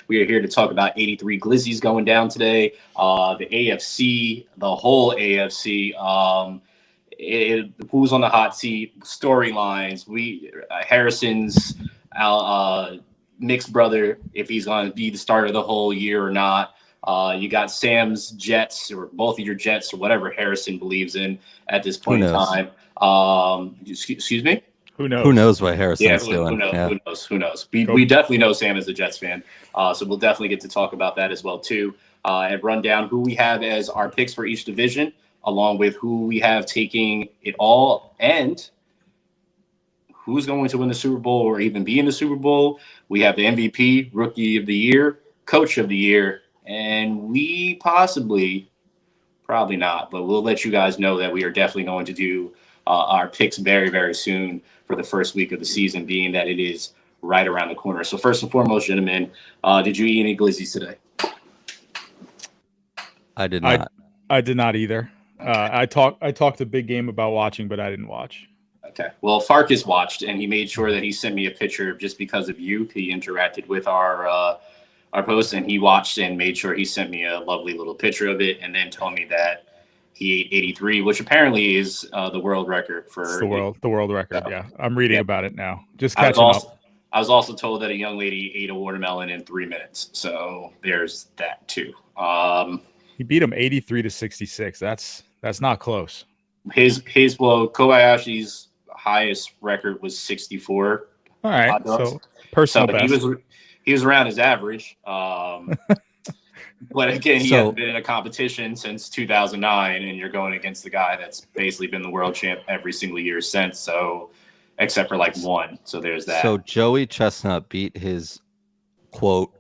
We are here to talk about 83 Glizzies going down today. The AFC, the whole AFC. Who's on the hot seat? Storylines. Harrison's mixed brother, if he's going to be the starter the whole year or not. You got Sam's Jets, or both of your Jets, or whatever Harrison believes in at this point in time. Excuse me? Who knows? Who knows what Harrison's doing? Who knows? We definitely know Sam is a Jets fan, so we'll definitely get to talk about that as well too, and run down who we have as our picks for each division, along with who we have taking it all, and who's going to win the Super Bowl or even be in the Super Bowl. We have the MVP, Rookie of the Year, Coach of the Year, and we probably not, but we'll let you guys know that we are definitely going to do our picks very, very soon for the first week of the season, being that it is right around the corner. So first and foremost, gentlemen, did you eat any glizzies today? I did not. I did not either. I talked a big game about watching, but I didn't watch. Okay. Well, Farkas watched, and he made sure that he sent me a picture just because of you. He interacted with our post, and he watched and made sure he sent me a lovely little picture of it, and then told me that he ate 83, which apparently is the world record for it's the world record. Yeah, I'm reading about it now. Just catching up. I was also told that a young lady ate a watermelon in 3 minutes, so there's that too. He beat him 83-66. That's not close. His Kobayashi's highest record was 64. All right, so personal best. He was around his average. But again, he hasn't been in a competition since 2009, and you're going against the guy that's basically been the world champ every single year since. So, except for like one. So there's that. So Joey Chestnut beat his quote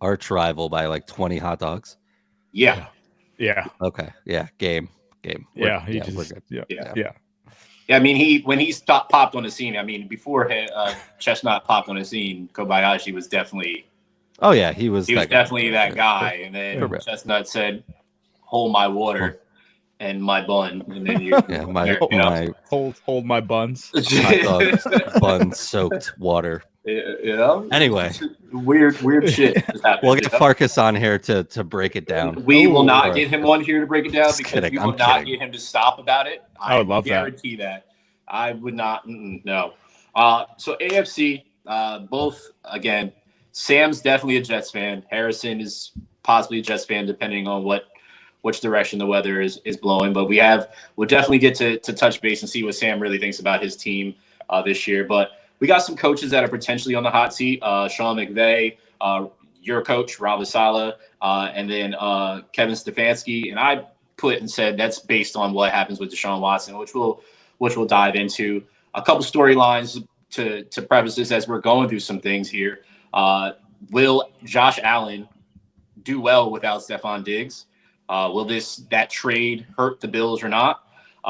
arch rival by like 20 hot dogs. Yeah. Okay. Yeah. Game. Yeah. I mean, when he popped on the scene, I mean, before Chestnut popped on the scene, Kobayashi was definitely. Oh yeah, he was definitely that guy. And then Chestnut said, "Hold my water and my bun," and then hold my buns. Hot dogs, bun soaked water. Anyway, weird shit. We'll get Farkas on here to break it down. We will not get him on here to break it down because we will not get him to stop about it. I would love guarantee that. I would not. No. So AFC, both again. Sam's definitely a Jets fan. Harrison is possibly a Jets fan, depending on which direction the weather is blowing. But we'll definitely get to touch base and see what Sam really thinks about his team this year. But we got some coaches that are potentially on the hot seat. Sean McVay, your coach, Rob Saleh, and then Kevin Stefanski. And I put and said that's based on what happens with Deshaun Watson, which we'll dive into. A couple storylines to preface this as we're going through some things here. Will Josh Allen do well without Stephon Diggs? Will that trade hurt the Bills or not?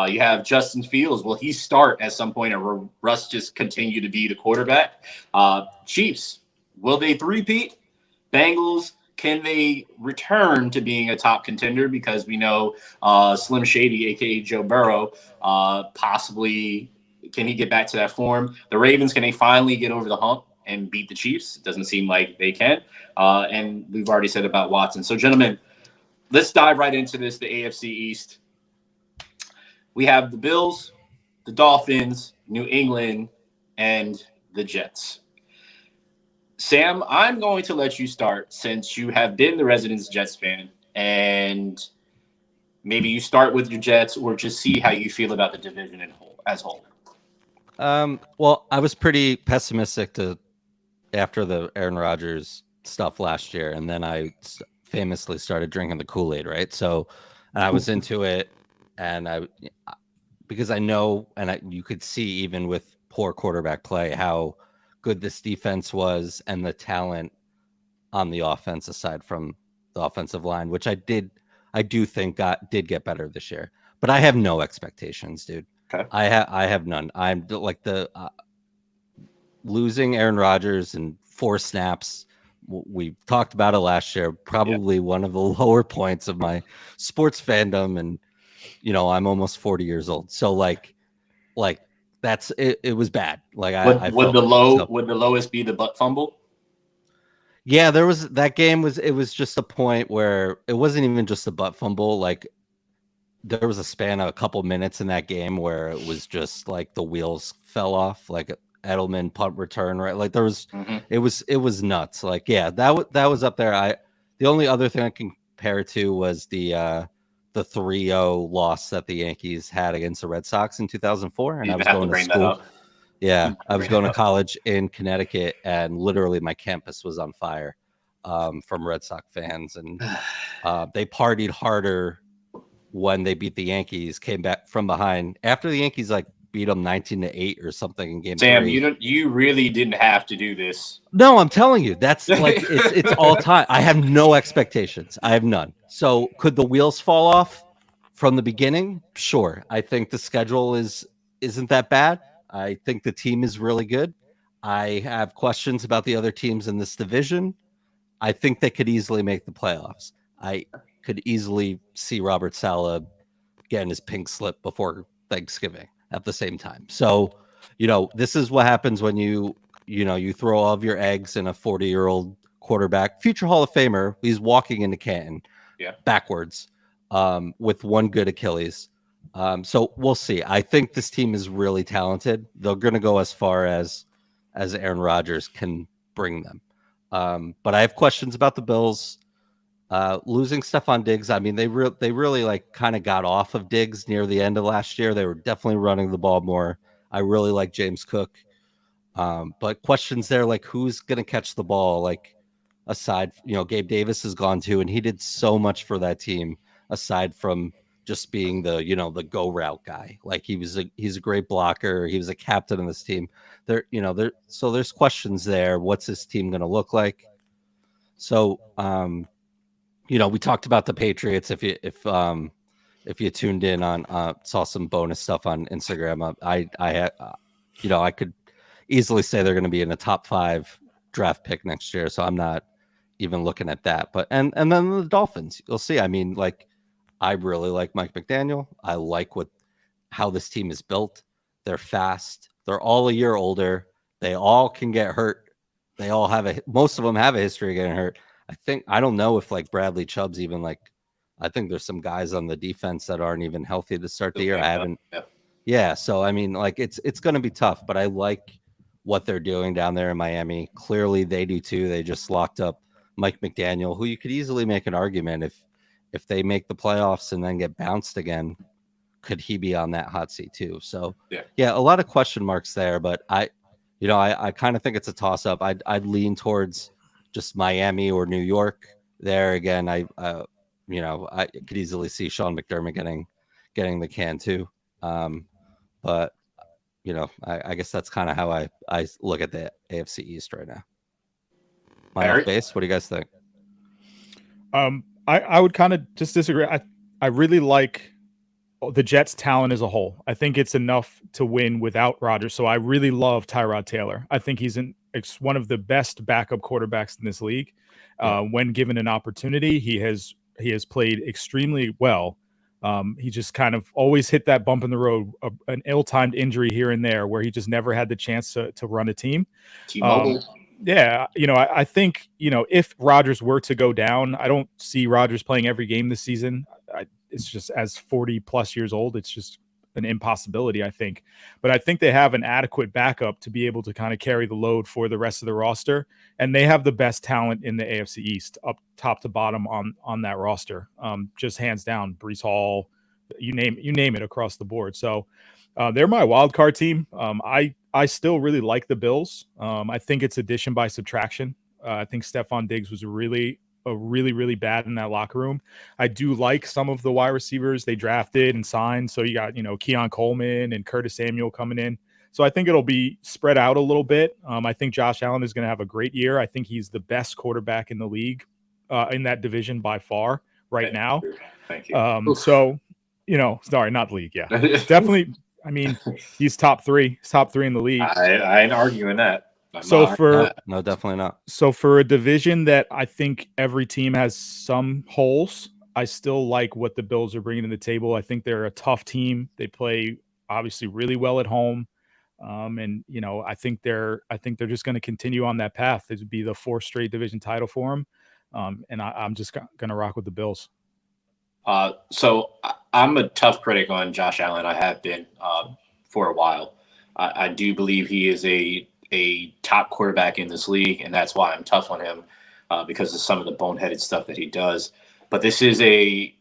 You have Justin Fields. Will he start at some point, or will Russ just continue to be the quarterback? Chiefs, will they three-peat? Bengals, can they return to being a top contender? Because we know Slim Shady, a.k.a. Joe Burrow, possibly can he get back to that form? The Ravens, can they finally get over the hump and beat the Chiefs? It doesn't seem like they can. And we've already said about Watson. So, gentlemen, let's dive right into this, the AFC East. We have the Bills, the Dolphins, New England, and the Jets. Sam, I'm going to let you start since you have been the resident Jets fan, and maybe you start with your Jets or just see how you feel about the division as a whole. Well, I was pretty pessimistic after the Aaron Rodgers stuff last year, and then I famously started drinking the Kool-Aid, right? So I was into it, and because I know, and you could see even with poor quarterback play how good this defense was and the talent on the offense aside from the offensive line, which I do think did get better this year. But I have no expectations, dude. Okay. I have none. I'm like losing Aaron Rodgers in 4 snaps. We talked about it last year. Probably one of the lower points of my sports fandom, and I'm almost 40 years old. So like that's it. It was bad. Like would the lowest be the butt fumble? Yeah, there was that game was it was just a point where it wasn't even just a butt fumble. Like there was a span of a couple minutes in that game where it was just like the wheels fell off, like Edelman punt return, right? Like there was, Hmm. it was nuts. Like yeah, that was up there. The only other thing I can compare it to was the 3-0 loss that the Yankees had against the Red Sox in 2004, and You I even was have to going to bring that school. up. Yeah, You I was bring going that to up. college in Connecticut, and literally my campus was on fire from Red Sox fans, and they partied harder when they beat the Yankees. Came back from behind after the Yankees like beat them 19-8 or something in Game Sam, 3. you really didn't have to do this. No, I'm telling you, that's like it's all time. I have no expectations. I have none. So could the wheels fall off from the beginning? Sure. I think the schedule isn't that bad. I think the team is really good. I have questions about the other teams in this division. I think they could easily make the playoffs. I could easily see Robert Saleh getting his pink slip before Thanksgiving at the same time. So, this is what happens when you throw all of your eggs in a 40-year-old quarterback, future Hall of Famer. He's walking into Canton Yeah. backwards with one good Achilles. So we'll see. I think this team is really talented. They're going to go as far as Aaron Rodgers can bring them. But I have questions about the Bills. Losing Stephon Diggs, I mean, they really like kind of got off of Diggs near the end of last year. They were definitely running the ball more. I really like James Cook. But questions there, like who's going to catch the ball? Like aside, Gabe Davis is gone too, and he did so much for that team aside from just being the go route guy. Like he's a great blocker. He was a captain of this team. So there's questions there. What's this team going to look like? So, we talked about the Patriots. If you tuned in on saw some bonus stuff on Instagram, I could easily say they're going to be in the top 5 draft pick next year. So I'm not even looking at that. But and then the Dolphins, you'll see. I mean, like I really like Mike McDaniel. I like how this team is built. They're fast. They're all a year older. They all can get hurt. Most of them have a history of getting hurt. I don't know if like Bradley Chubb's even like, I think there's some guys on the defense that aren't even healthy to start the year. I haven't. Yeah. So, I mean, like it's going to be tough, but I like what they're doing down there in Miami. Clearly they do too. They just locked up Mike McDaniel, who you could easily make an argument if they make the playoffs and then get bounced again, could he be on that hot seat too? So yeah, a lot of question marks there, but I kind of think it's a toss up. I'd lean towards just Miami or New York there. Again, I could easily see Sean McDermott getting the can too. But I guess that's kind of how I look at the AFC East right now. My off base. What do you guys think? I would kind of just disagree. I really like the Jets' talent as a whole. I think it's enough to win without Rodgers. So I really love Tyrod Taylor. I think he's one of the best backup quarterbacks in this league. When given an opportunity, he has played extremely well. He just kind of always hit that bump in the road, an ill-timed injury here and there, where he just never had the chance to run a team. T-Mobile. Yeah, I think if Rodgers were to go down, I don't see Rodgers playing every game this season. It's just as 40 plus years old, it's just an impossibility, I think. But I think they have an adequate backup to be able to kind of carry the load for the rest of the roster. And they have the best talent in the AFC East, up top to bottom on that roster. Just hands down, Breece Hall, you name it across the board. So they're my wild card team. I still really like the Bills. I think it's addition by subtraction. I think Stephon Diggs was really bad in that locker room. I do like some of the wide receivers they drafted and signed. So you got, Keon Coleman and Curtis Samuel coming in. So I think it'll be spread out a little bit. I think Josh Allen is going to have a great year. I think he's the best quarterback in the league in that division by far now. Thank you. So, sorry, not the league. Yeah, definitely. I mean, he's top 3. He's top 3 in the league. I ain't arguing that. No, definitely not. So for a division that I think every team has some holes, I still like what the Bills are bringing to the table. I think they're a tough team. They play obviously really well at home. And I think they're just going to continue on that path. It would be the 4th straight division title for them. And I'm just going to rock with the Bills. So I'm a tough critic on Josh Allen. I have been for a while. I do believe he is a top quarterback in this league, and that's why I'm tough on him because of some of the boneheaded stuff that he does. But this is a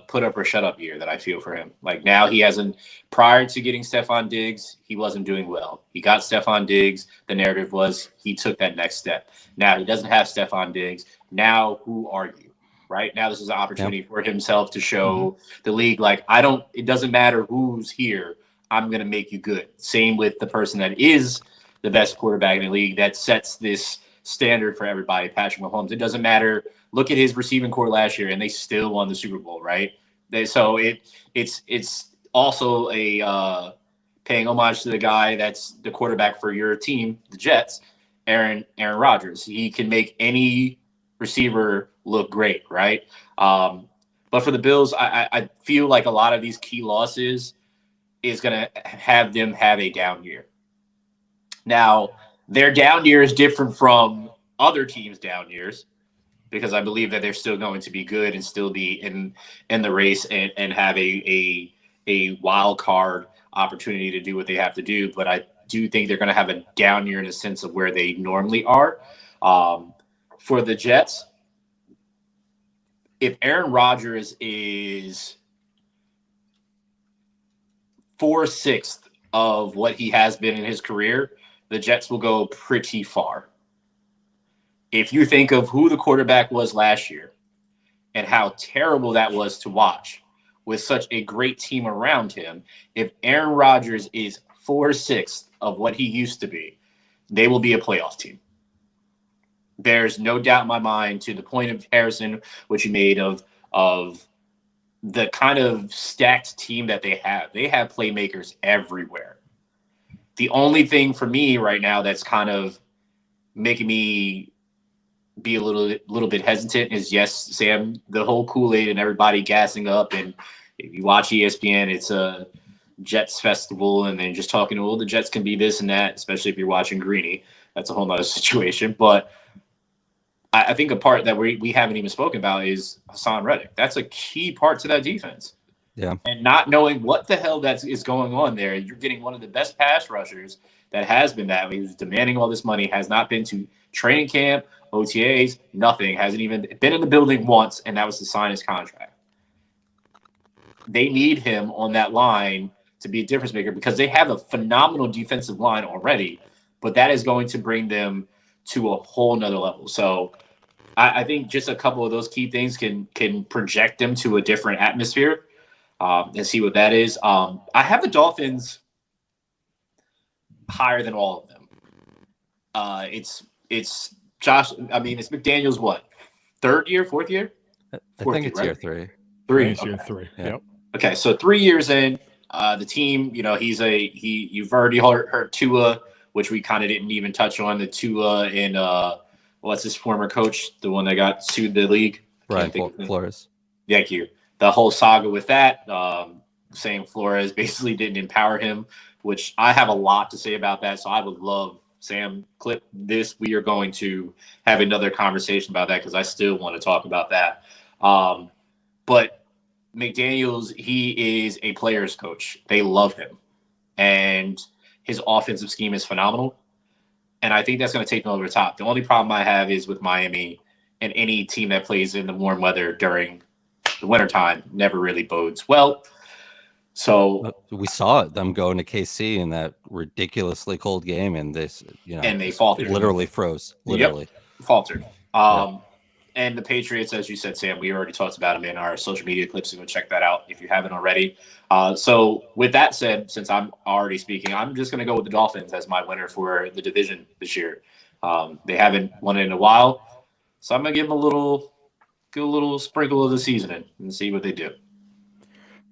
put up or shut up year that I feel for him. Like now he hasn't, prior to getting Stephon Diggs, he wasn't doing well. He got Stephon Diggs. The narrative was he took that next step. Now he doesn't have Stephon Diggs. Now who are you? Right now, this is an opportunity for himself to show the league, like, it doesn't matter who's here. I'm going to make you good. Same with the person that is the best quarterback in the league that sets this standard for everybody, Patrick Mahomes. It doesn't matter. Look at his receiving core last year, and they still won the Super Bowl, right? So it's also a paying homage to the guy that's the quarterback for your team, the Jets, Aaron Rodgers. He can make any receiver look great, right? But for the Bills, I feel like a lot of these key losses is going to have them have a down year. Now, their down year is different from other teams' down years because I believe that they're still going to be good and still be in the race and have a wild card opportunity to do what they have to do. But I do think they're going to have a down year in the sense of where they normally are. For the Jets, if Aaron Rodgers is 4/6 of what he has been in his career, the Jets will go pretty far. If you think of who the quarterback was last year and how terrible that was to watch with such a great team around him, if Aaron Rodgers is 4/6 of what he used to be, they will be a playoff team. There's no doubt in my mind, to the point of Harrison, which you made of the kind of stacked team that they have. They have playmakers everywhere. The only thing for me right now that's kind of making me be a little bit hesitant is, yes, Sam, the whole Kool-Aid and everybody gassing up. And if you watch ESPN, it's a Jets festival, and then just talking, well, the Jets can be this and that, especially if you're watching Greeny. That's a whole nother situation. But I think a part that we haven't even spoken about is Hassan Reddick. That's a key part to that defense. Yeah. And not knowing what the hell is going on there, you're getting one of the best pass rushers that has been that. He's demanding all this money, has not been to training camp, OTAs, nothing. Hasn't even been in the building once, and that was to sign his contract. They need him on that line to be a difference maker because they have a phenomenal defensive line already, but that is going to bring them to a whole nother level. So I think just a couple of those key things can project them to a different atmosphere and see what that is. I have the Dolphins higher than all of them. It's Josh. I mean, it's McDaniel's what, fourth year? I think it's right? year 3. It's Okay. year 3. Yeah. Yep. Okay, so 3 years in, the team, you've already heard Tua, which we kind of didn't even touch on, the Tua and what's his former coach, the one that got sued the league? Brian Flores. Thank you. The whole saga with that, saying Flores basically didn't empower him, which I have a lot to say about that. So I would love, Sam, clip this. We are going to have another conversation about that because I still want to talk about that. But McDaniels, he is a player's coach. They love him. And his offensive scheme is phenomenal. And I think that's going to take them over the top. The only problem I have is with Miami, and any team that plays in the warm weather during the wintertime never really bodes well. So we saw it, them going to KC in that ridiculously cold game, and this, and they faltered. Literally froze. Literally. Yep, faltered. And the Patriots, as you said, Sam, we already talked about them in our social media clips, so go check that out if you haven't already. So with that said, since I'm already speaking, I'm just going to go with the Dolphins as my winner for the division this year. They haven't won it in a while, so I'm going to give them a little sprinkle of the seasoning and see what they do.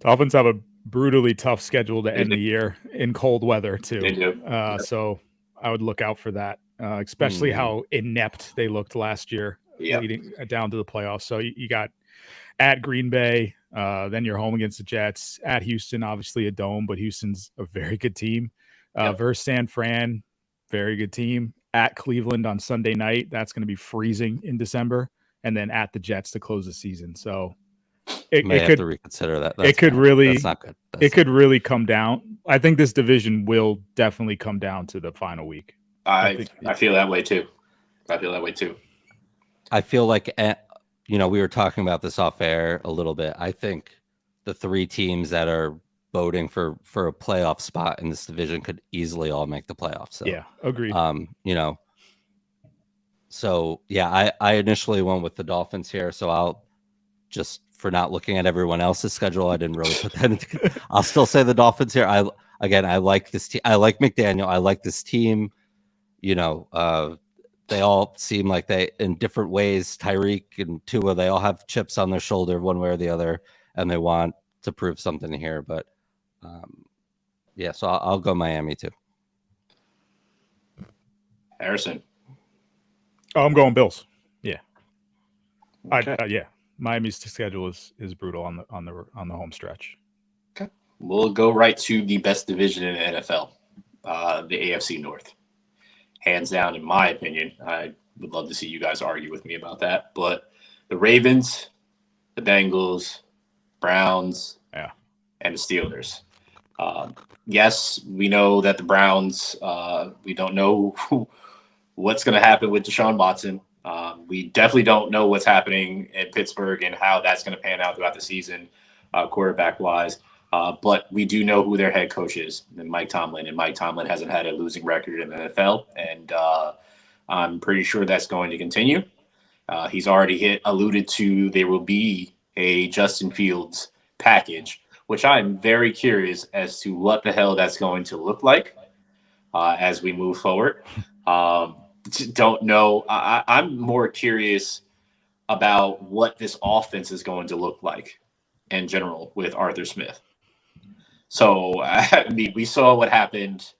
Dolphins have a brutally tough schedule to end the year in cold weather too. They do. So I would look out for that, especially how inept they looked last year. Leading down to the playoffs. So you got at Green Bay, then you're home against the Jets, at Houston, obviously a dome, but Houston's a very good team. Versus San Fran, very good team. At Cleveland on Sunday night, that's going to be freezing in December, and then at the Jets to close the season. So it May have could to reconsider that. it could really That's not good. it could really come down. I think this division will definitely come down to the final week. I feel that way too. I feel like, we were talking about this off air a little bit. I think the three teams that are voting for a playoff spot in this division could easily all make the playoffs. So, yeah, agreed. So yeah, I initially went with the Dolphins here. So I'll just, for not looking at everyone else's schedule, I didn't really put that into. I'll still say the Dolphins here. I like this team. I like McDaniel. I like this team. They all seem like they, in different ways, Tyreek and Tua, they all have chips on their shoulder one way or the other, and they want to prove something here. But so I'll go Miami too. Harrison. Oh, I'm going Bills. Yeah. Okay. Miami's schedule is brutal on the home stretch. Okay. We'll go right to the best division in the NFL, the AFC North. Hands down, in my opinion. I would love to see you guys argue with me about that. But the Ravens, the Bengals, Browns, and the Steelers. Yes, we know that the Browns, we don't know what's going to happen with Deshaun Watson. We definitely don't know what's happening in Pittsburgh and how that's going to pan out throughout the season, quarterback-wise. But we do know who their head coach is, and Mike Tomlin. And Mike Tomlin hasn't had a losing record in the NFL, and I'm pretty sure that's going to continue. He's already alluded to there will be a Justin Fields package, which I'm very curious as to what the hell that's going to look like as we move forward. Don't know. I'm more curious about what this offense is going to look like in general with Arthur Smith. So, we saw what happened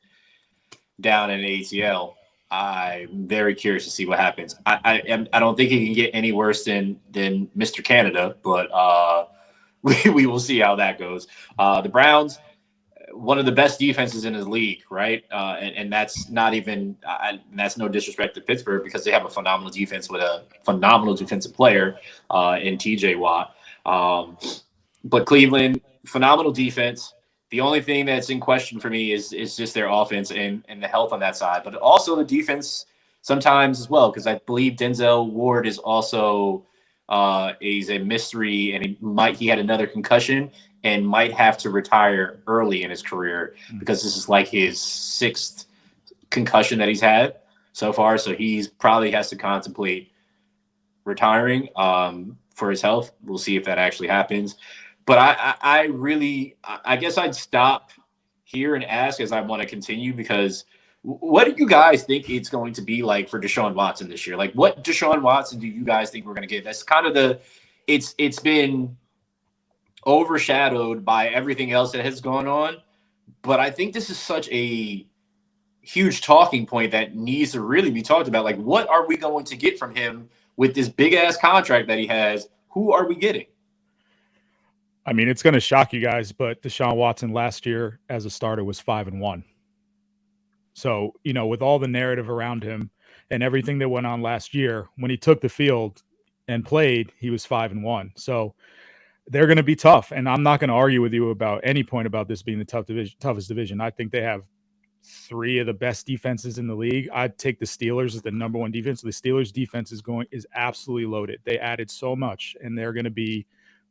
down in ATL. I'm very curious to see what happens. I don't think he can get any worse than Mr. Canada, but we will see how that goes. The Browns, one of the best defenses in his league, right? And that's not even that's no disrespect to Pittsburgh because they have a phenomenal defense with a phenomenal defensive player in TJ Watt. But Cleveland, phenomenal defense. The only thing that's in question for me is just their offense and the health on that side, but also the defense sometimes as well, because I believe Denzel Ward is also he's a mystery, and he had another concussion and might have to retire early in his career because this is like his 6th concussion that he's had so far. So he's probably has to contemplate retiring for his health. We'll see if that actually happens. But I guess I'd stop here and ask as I want to continue, because what do you guys think it's going to be like for Deshaun Watson this year? Like, what Deshaun Watson do you guys think we're going to get? That's kind of it's been overshadowed by everything else that has gone on. But I think this is such a huge talking point that needs to really be talked about. Like, what are we going to get from him with this big ass contract that he has? Who are we getting? I mean, it's going to shock you guys, but Deshaun Watson last year as a starter was 5-1. So, with all the narrative around him and everything that went on last year, when he took the field and played, he was 5-1. So they're going to be tough. And I'm not going to argue with you about any point about this being the toughest division. I think they have 3 of the best defenses in the league. I'd take the Steelers as the number 1 defense. The Steelers defense is absolutely loaded. They added so much, and they're going to be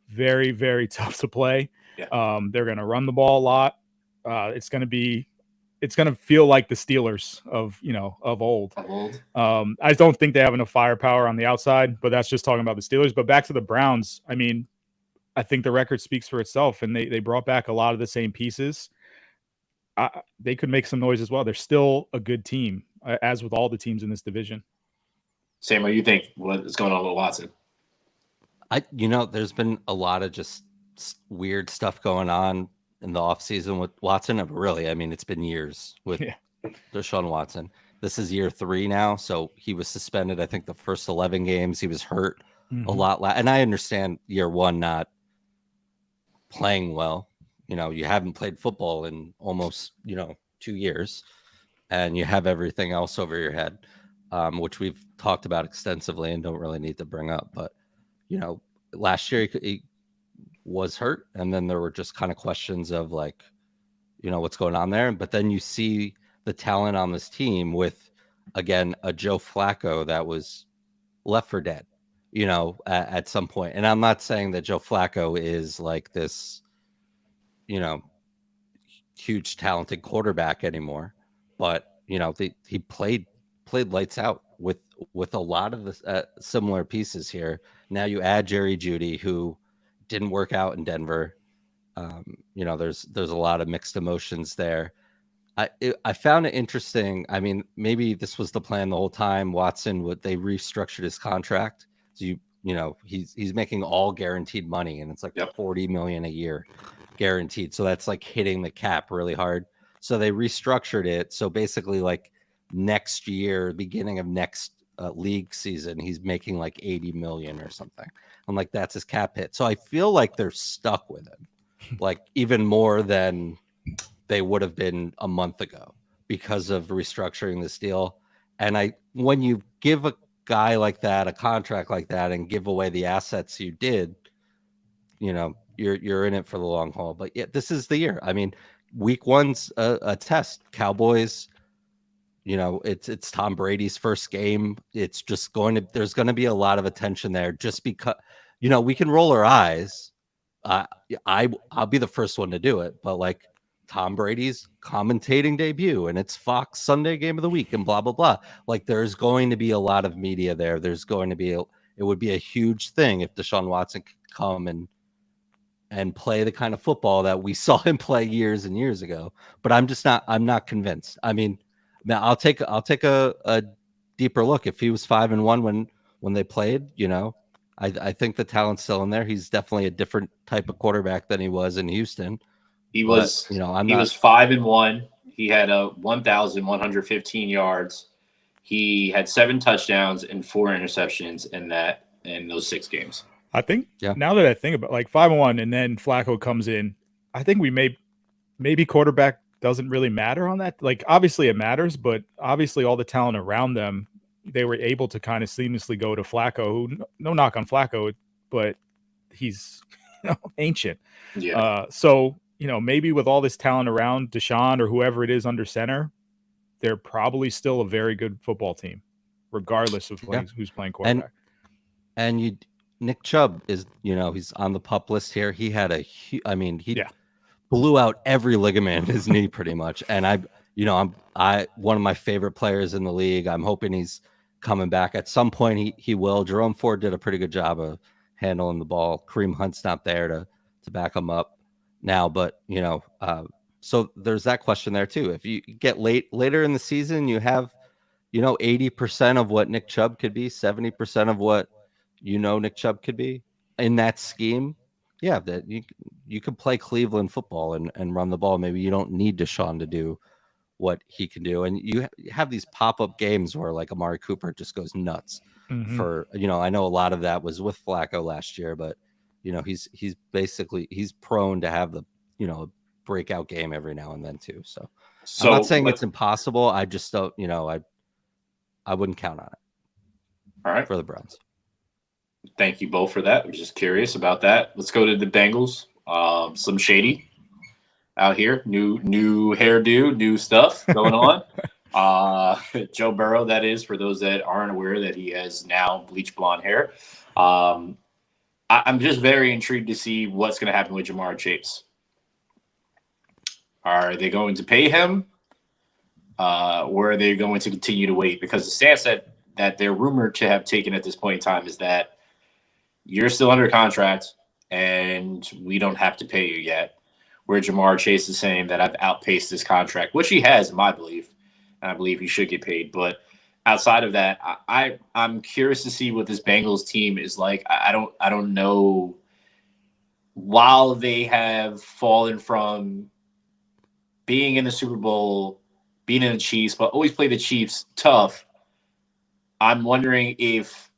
very, very tough to play. Yeah. They're going to run the ball a lot. It's going to feel like the Steelers of old. I don't think they have enough firepower on the outside, but that's just talking about the Steelers. But back to the Browns, I mean, I think the record speaks for itself, and they brought back a lot of the same pieces. They could make some noise as well. They're still a good team, as with all the teams in this division. Sam, what do you think? What is going on with Watson? There's been a lot of just weird stuff going on in the offseason with Watson. Really, I mean, it's been years with Deshaun Watson. This is year 3 now. So he was suspended, I think, the first 11 games. He was hurt a lot. And I understand year 1 not playing well. You haven't played football in almost, 2 years, and you have everything else over your head, which we've talked about extensively and don't really need to bring up. But last year he was hurt, and then there were just kind of questions of like, what's going on there. But then you see the talent on this team with, again, a Joe Flacco that was left for dead, at some point. And I'm not saying that Joe Flacco is like this, huge talented quarterback anymore, but he played lights out with a lot of the similar pieces here. Now you add Jerry Jeudy, who didn't work out in Denver. There's a lot of mixed emotions there. I found it interesting. I mean, maybe this was the plan the whole time. Watson, they restructured his contract. So he's making all guaranteed money, and it's like $40 million a year guaranteed. So that's like hitting the cap really hard. So they restructured it. So basically, like next year, beginning of next league season, he's making like 80 million or something. I'm like, that's his cap hit. So I feel like they're stuck with him, like even more than they would have been a month ago because of restructuring this deal. And when you give a guy like that a contract like that and give away the assets you did, you're in it for the long haul. But yeah, this is the year. I mean, week one's a test. Cowboys, it's Tom Brady's first game. It's just there's going to be a lot of attention there just because, we can roll our eyes. I'll be the first one to do it, but like Tom Brady's commentating debut and it's Fox Sunday game of the week and blah, blah, blah. Like there's going to be a lot of media there. There's going to be it would be a huge thing if Deshaun Watson could come and play the kind of football that we saw him play years and years ago. But I'm not convinced. I mean, I'll take a deeper look. If he was 5-1 when they played, I think the talent's still in there. He's definitely a different type of quarterback than he was in Houston. He was 5-1. He had 1,115 yards. He had 7 touchdowns and 4 interceptions in those 6 games. I think now that I think about like 5-1 and then Flacco comes in, I think maybe quarterback doesn't really matter on that. Like obviously it matters, but obviously all the talent around them, they were able to kind of seamlessly go to Flacco, who no knock on Flacco, but he's ancient. Yeah. So, maybe with all this talent around Deshaun or whoever it is under center, they're probably still a very good football team, regardless of who's playing quarterback. And Nick Chubb is, he's on the PUP list here. He had he blew out every ligament in his knee pretty much. And I'm one of my favorite players in the league. I'm hoping he's coming back at some point. He will. Jerome Ford did a pretty good job of handling the ball. Kareem Hunt's not there to back him up now, but so there's that question there too. If you get later in the season, you have 80% of what Nick Chubb could be, 70% of what Nick Chubb could be in that scheme. Yeah, that you could play Cleveland football and run the ball. Maybe you don't need Deshaun to do what he can do, and you have these pop-up games where like Amari Cooper just goes nuts. For I know a lot of that was with Flacco last year, but he's prone to have the breakout game every now and then too. So I'm not saying it's impossible. I just don't I wouldn't count on it. All right, for the Browns. Thank you both for that. I'm just curious about that. Let's go to the Bengals. Slim Shady out here, new hairdo, new stuff going on. Joe Burrow, that is, for those that aren't aware that he has now bleach blonde hair. I'm just very intrigued to see what's going to happen with Ja'Marr Chase. Are they going to pay him? Or are they going to continue to wait? Because the stance that they're rumored to have taken at this point in time is that you're still under contract and we don't have to pay you yet. Where Ja'Marr Chase is saying that I've outpaced this contract, which he has, in my belief. And I believe he should get paid. But outside of that, I'm curious to see what this Bengals team is like. I don't know. While they have fallen from being in the Super Bowl, being in the Chiefs, but always play the Chiefs tough, I'm wondering if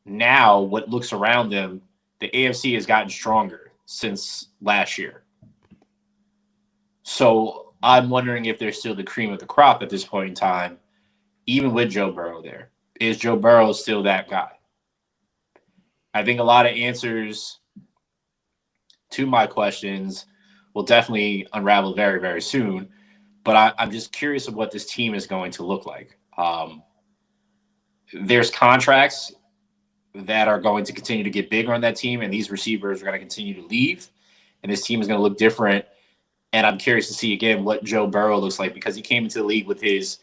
now what looks around them, the AFC has gotten stronger since last year. So I'm wondering if they're still the cream of the crop at this point in time, even with Joe Burrow there. Is Joe Burrow still that guy? I think a lot of answers to my questions will definitely unravel very, very soon. But I'm just curious of what this team is going to look like. There's contracts that are going to continue to get bigger on that team, and these receivers are going to continue to leave, and this team is going to look different. And I'm curious to see, again, what Joe Burrow looks like, because he came into the league with his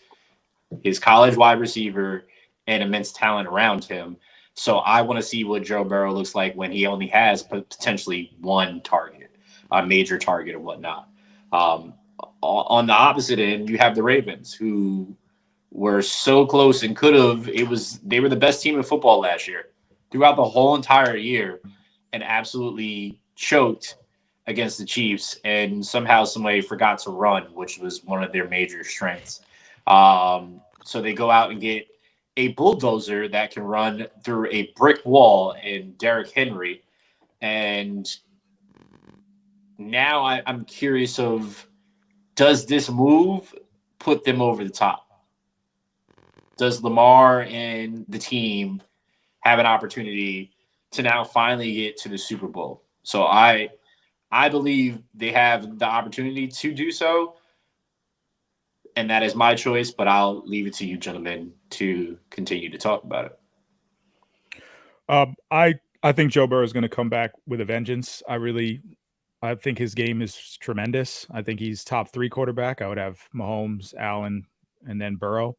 college wide receiver and immense talent around him. So I want to see what Joe Burrow looks like when he only has potentially one target, a major target or whatnot. On the opposite end, you have the Ravens, who were so close and they were the best team in football last year throughout the whole entire year, and absolutely choked against the Chiefs, and somehow, some way forgot to run, which was one of their major strengths. So they go out and get a bulldozer that can run through a brick wall in Derrick Henry. And now I'm curious of, does this move put them over the top? Does Lamar and the team have an opportunity to now finally get to the Super Bowl? So I believe they have the opportunity to do so, and that is my choice, but I'll leave it to you gentlemen to continue to talk about it. I think Joe Burrow is going to come back with a vengeance. I think his game is tremendous. I think he's top 3 quarterback. I would have Mahomes, Allen, and then Burrow.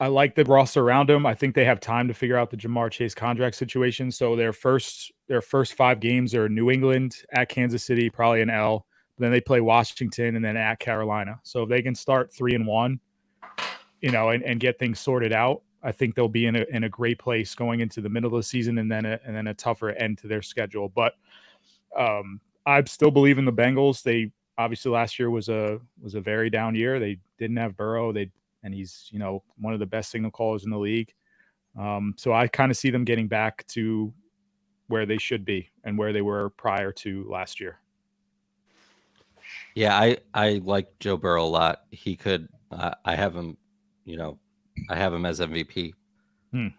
I like the roster around him. I think they have time to figure out the Jamar Chase contract situation. So their first 5 games are New England, at Kansas City, probably an L. Then they play Washington and then at Carolina. So if they can start 3-1, and get things sorted out, I think they'll be in a great place going into the middle of the season, and then a tougher end to their schedule. But I still believe in the Bengals. They obviously last year was a very down year. They didn't have Burrow. And he's one of the best signal callers in the league. So I kind of see them getting back to where they should be and where they were prior to last year. Yeah, I like Joe Burrow a lot. He could. I have him. I have him as MVP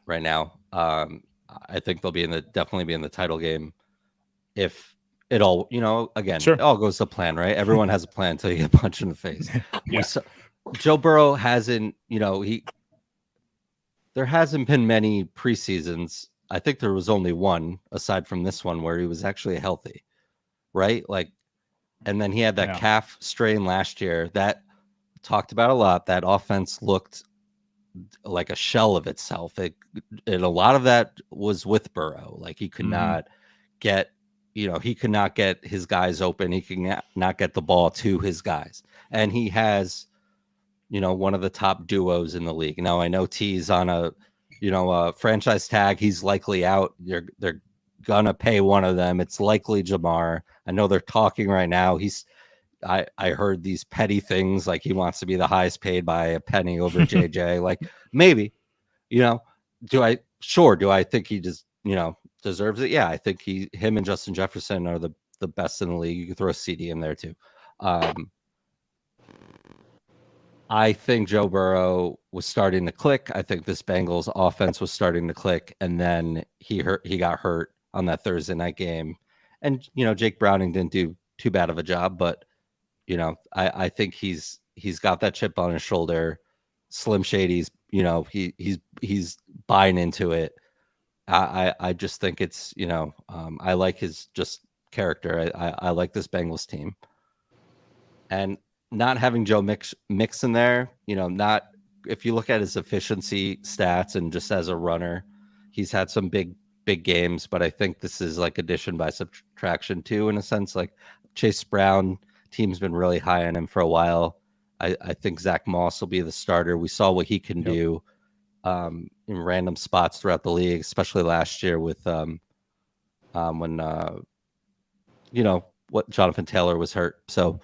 right now. I think they'll definitely be in the title game if it all. Again, Sure. It all goes to plan, right? Everyone has a plan until you get punched in the face. Yeah. Joe Burrow hasn't. There hasn't been many preseasons. I think there was only one aside from this one where he was actually healthy, right? And then he had that calf strain last year that talked about a lot. That offense looked like a shell of itself. And a lot of that was with Burrow. Like he could not get, he could not get his guys open. He could not get the ball to his guys. And he has, one of the top duos in the league. Now I know T's on a franchise tag. He's likely out. They're gonna pay one of them. It's likely Jamar. I know they're talking right now. I heard these petty things like he wants to be the highest paid by a penny over JJ. Like maybe, do I think he just, deserves it? Yeah, I think him and Justin Jefferson are the best in the league. You can throw a CD in there too. I think Joe Burrow was starting to click. I think this Bengals offense was starting to click, and then he got hurt on that Thursday night game. And Jake Browning didn't do too bad of a job, but I think he's got that chip on his shoulder. Slim Shady's, he's buying into it. I just think it's, I like his just character. I like this Bengals team. And not having Joe Mixon there, not if you look at his efficiency stats and just as a runner, he's had some big games, but I think this is like addition by subtraction too, in a sense. Like Chase Brown, team's been really high on him for a while. I think Zach Moss will be the starter. We saw what he can do in random spots throughout the league, especially last year with when what Jonathan Taylor was hurt. So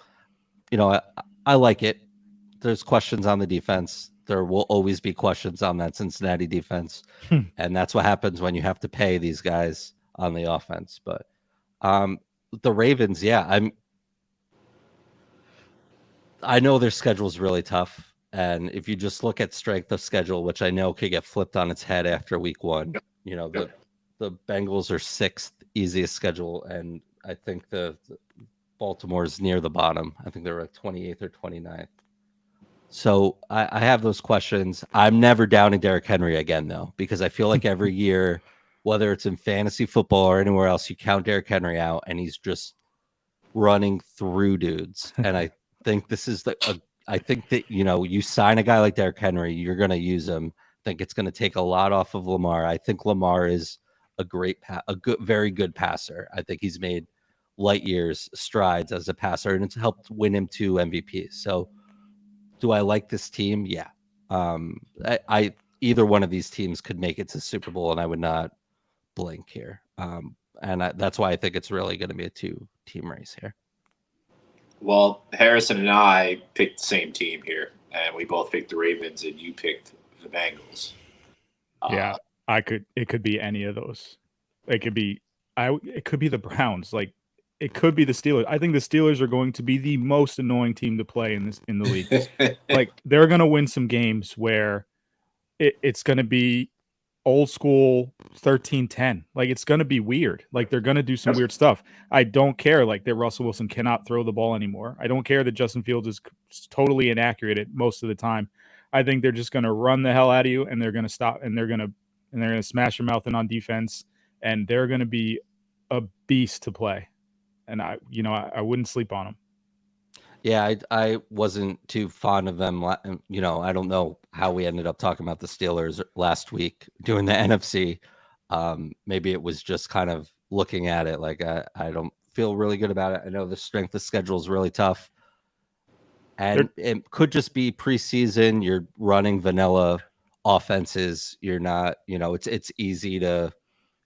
I like it. There's questions on the defense. There will always be questions on that Cincinnati defense. And that's what happens when you have to pay these guys on the offense. But the Ravens, I know their schedule is really tough. And if you just look at strength of schedule, which I know could get flipped on its head after week one, you know, the Bengals are 6th easiest schedule. And I think the Baltimore's near the bottom. I think they're like 28th or 29th. So I have those questions. I'm never downing Derrick Henry again, though, because I feel like every year, whether it's in fantasy football or anywhere else, you count Derrick Henry out and he's just running through dudes. And I think this is I think that, you know, you sign a guy like Derrick Henry, you're going to use him. I think it's going to take a lot off of Lamar. I think Lamar is very good passer. I think he's made light years strides as a passer, and it's helped win him 2 MVPs. So do I like this team? Yeah. I either one of these teams could make it to Super Bowl, and I would not blink here. That's why I think it's really going to be a 2-team race here. Well, Harrison and I picked the same team here, and we both picked the Ravens, and you picked the Bengals. Yeah, it could be any of those. It could be the Browns. Like, it could be the Steelers. I think the Steelers are going to be the most annoying team to play in the league. Like, they're going to win some games where it's going to be old school 13-10. Like, it's going to be weird. Like, they're going to do some weird stuff. I don't care like that Russell Wilson cannot throw the ball anymore. I don't care that Justin Fields is totally inaccurate at most of the time. I think they're just going to run the hell out of you, and they're going to stop, and they're going to smash your mouth in on defense, and they're going to be a beast to play. And I wouldn't sleep on them. Yeah, I wasn't too fond of them. You know, I don't know how we ended up talking about the Steelers last week doing the NFC. Maybe it was just kind of looking at it like I don't feel really good about it. I know the strength of schedule is really tough. And it could just be preseason. You're running vanilla offenses. You're not, you know, it's easy to,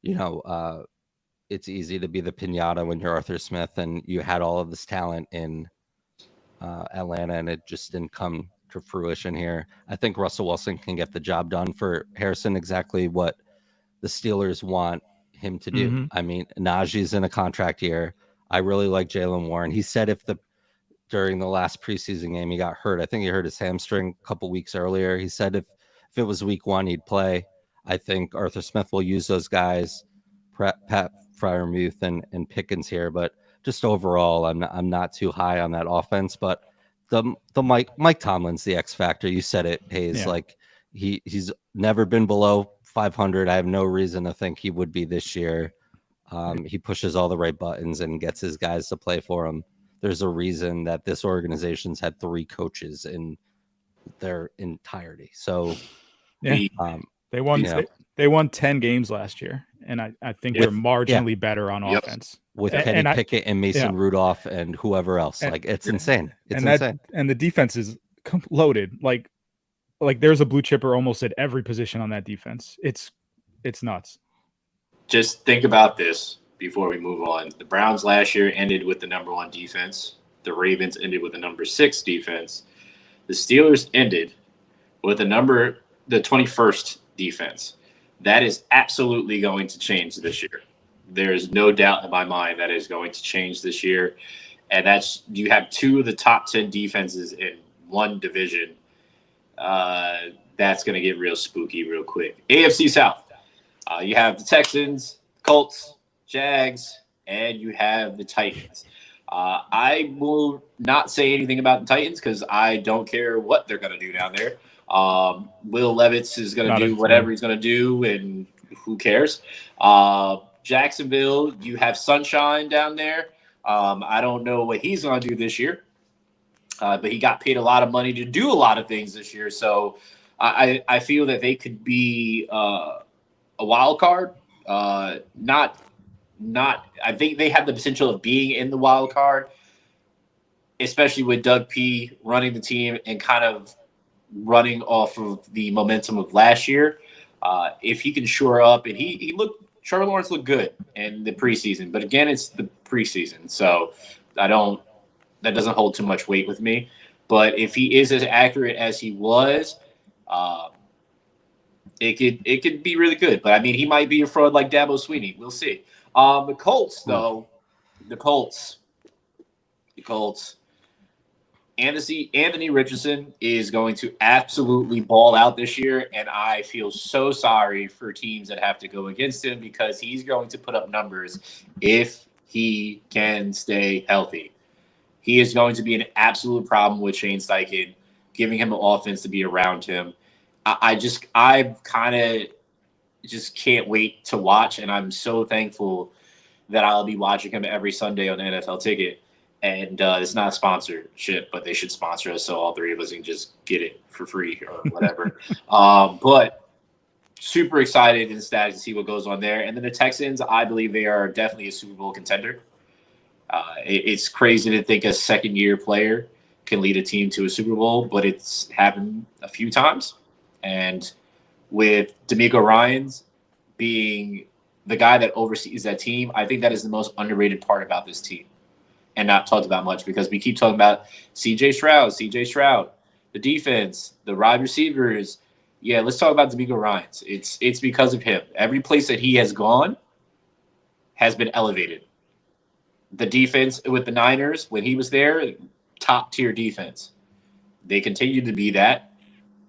you know, it's easy to be the piñata when you're Arthur Smith and you had all of this talent in Atlanta, and it just didn't come to fruition here. I think Russell Wilson can get the job done for Harrison, exactly what the Steelers want him to do. Mm-hmm. I mean, Najee's in a contract year. I really like Jaylen Warren. He said during the last preseason game he got hurt. I think he hurt his hamstring a couple weeks earlier. He said if it was week 1, he'd play. I think Arthur Smith will use those guys, Pat Freiermuth and Pickens here, but just overall, I'm not too high on that offense. But the Mike Tomlin's the X factor. You said it, Hayes. Yeah. Like he's never been below 500. I have no reason to think he would be this year. He pushes all the right buttons and gets his guys to play for him. There's a reason that this organization's had 3 coaches in their entirety. So yeah, they won. Yeah. They won 10 games last year, and I think they're marginally better on offense with Kenny Pickett and Mason Rudolph and whoever else. Like, it's insane. It's insane. And the defense is loaded. Like there's a blue chipper almost at every position on that defense. It's nuts. Just think about this before we move on. The Browns last year ended with the number 1 defense. The Ravens ended with the number 6 defense. The Steelers ended with the 21st defense. That is absolutely going to change this year. There's no doubt in my mind that is going to change this year. And you have 2 of the top 10 defenses in one division. That's going to get real spooky real quick. AFC South. You have the Texans, Colts, Jags, and you have the Titans. I will not say anything about the Titans because I don't care what they're going to do down there. Will Levis is going to do whatever he's going to do, and who cares? Jacksonville, you have Sunshine down there. I don't know what he's going to do this year, but he got paid a lot of money to do a lot of things this year. So I feel that they could be a wild card. I think they have the potential of being in the wild card, especially with Doug P running the team and kind of running off of the momentum of last year. If he can shore up, and Trevor Lawrence looked good in the preseason, but again, it's the preseason. So that doesn't hold too much weight with me. But if he is as accurate as he was, it could be really good. But I mean, he might be a fraud like Dabo Swinney. We'll see. The Colts, though, the Colts. Anthony Richardson is going to absolutely ball out this year, and I feel so sorry for teams that have to go against him because he's going to put up numbers if he can stay healthy. He is going to be an absolute problem with Shane Steichen, giving him an offense to be around him. I kind of just can't wait to watch, and I'm so thankful that I'll be watching him every Sunday on the NFL Ticket. And it's not a sponsorship, but they should sponsor us so all three of us can just get it for free or whatever. But super excited and ecstatic to see what goes on there. And then the Texans, I believe they are definitely a Super Bowl contender. It's crazy to think a second-year player can lead a team to a Super Bowl, but it's happened a few times. And with DeMeco Ryans being the guy that oversees that team, I think that is the most underrated part about this team and not talked about much because we keep talking about CJ Stroud, the defense, the wide receivers. Yeah, let's talk about DeMeco Ryans. It's because of him. Every place that he has gone has been elevated. The defense with the Niners, when he was there, top-tier defense. They continue to be that,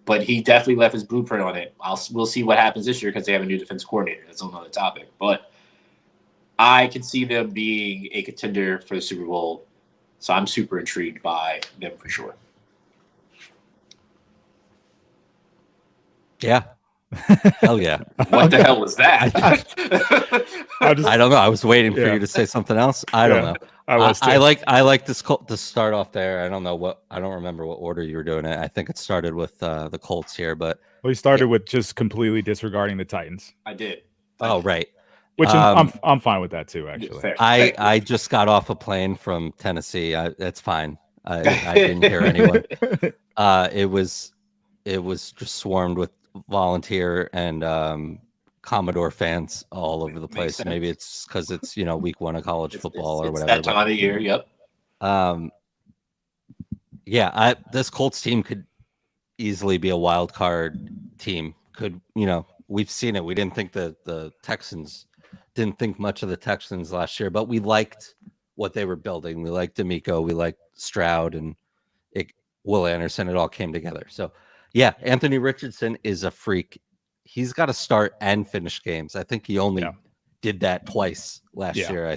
but he definitely left his blueprint on it. We'll see what happens this year because they have a new defense coordinator. That's another topic. But I can see them being a contender for the Super Bowl, so I'm super intrigued by them for sure. Yeah. Hell yeah. What the hell was that? I don't know. I was waiting for you to say something else. I don't know. I like this to start off there. I don't remember what order you were doing it. I think it started with the Colts here, but we started with just completely disregarding the Titans. I did. Oh, right. Which I'm fine with that too, actually. Fair. I just got off a plane from Tennessee. That's fine. I didn't hear anyone. It was just swarmed with volunteer and Commodore fans all over the place. Maybe it's because it's week 1 of college football or whatever. That time of the year. Yep. Yeah. This Colts team could easily be a wild card team. We've seen it. We didn't think the Texans. Didn't think much of the Texans last year, but we liked what they were building. We liked DeMeco, we liked Stroud, and Will Anderson. It all came together. So, yeah, Anthony Richardson is a freak. He's got to start and finish games. I think he only did that twice last year.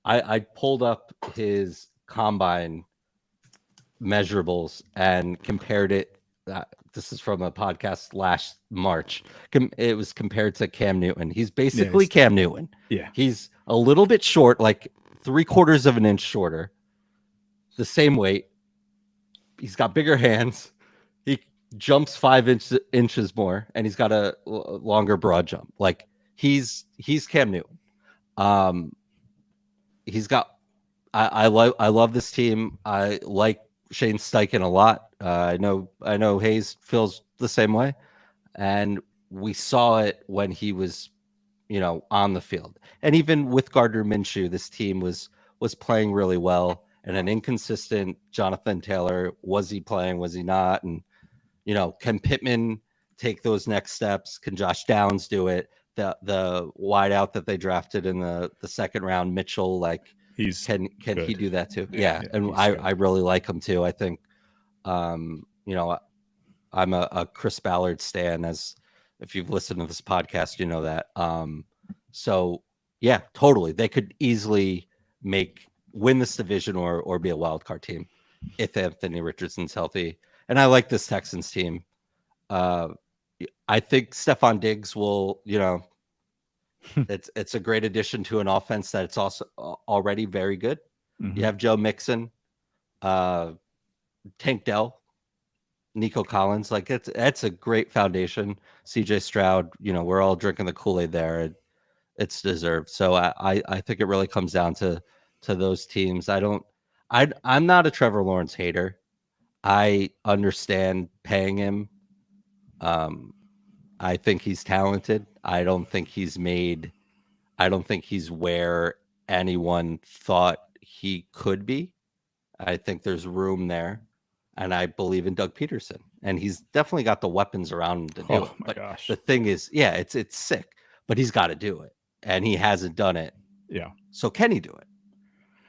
I pulled up his combine measurables and compared it. This is from a podcast last March. It was compared to Cam Newton. He's basically Cam Newton. Yeah. He's a little bit short, like 3/4 of an inch shorter, the same weight. He's got bigger hands. He jumps 5 inches more, and he's got a longer broad jump. Like he's Cam Newton. He's got. I love this team. I like Shane Steichen a lot. I know Hayes feels the same way, and we saw it when he was, on the field. And even with Gardner Minshew, this team was playing really well. And an inconsistent Jonathan Taylor, was he playing? Was he not? And can Pittman take those next steps? Can Josh Downs do it? The wideout that they drafted in the second round, Mitchell, can he do that too? Yeah, and I really like him too. I think. I'm a Chris Ballard stan, as if you've listened to this podcast, you know that. So yeah, totally. They could easily win this division or be a wild card team if Anthony Richardson's healthy. And I like this Texans team. I think Stephon Diggs will, it's a great addition to an offense that's also already very good. Mm-hmm. You have Joe Mixon, Tank Dell, Nico Collins, that's a great foundation. CJ Stroud, we're all drinking the Kool-Aid there. It's deserved. So I think it really comes down to those teams. I'm not a Trevor Lawrence hater. I understand paying him. I think he's talented. I don't think he's where anyone thought he could be. I think there's room there. And I believe in Doug Peterson, and he's definitely got the weapons around him to do it. But gosh. The thing is, it's sick, but he's got to do it, and he hasn't done it. Yeah. So can he do it?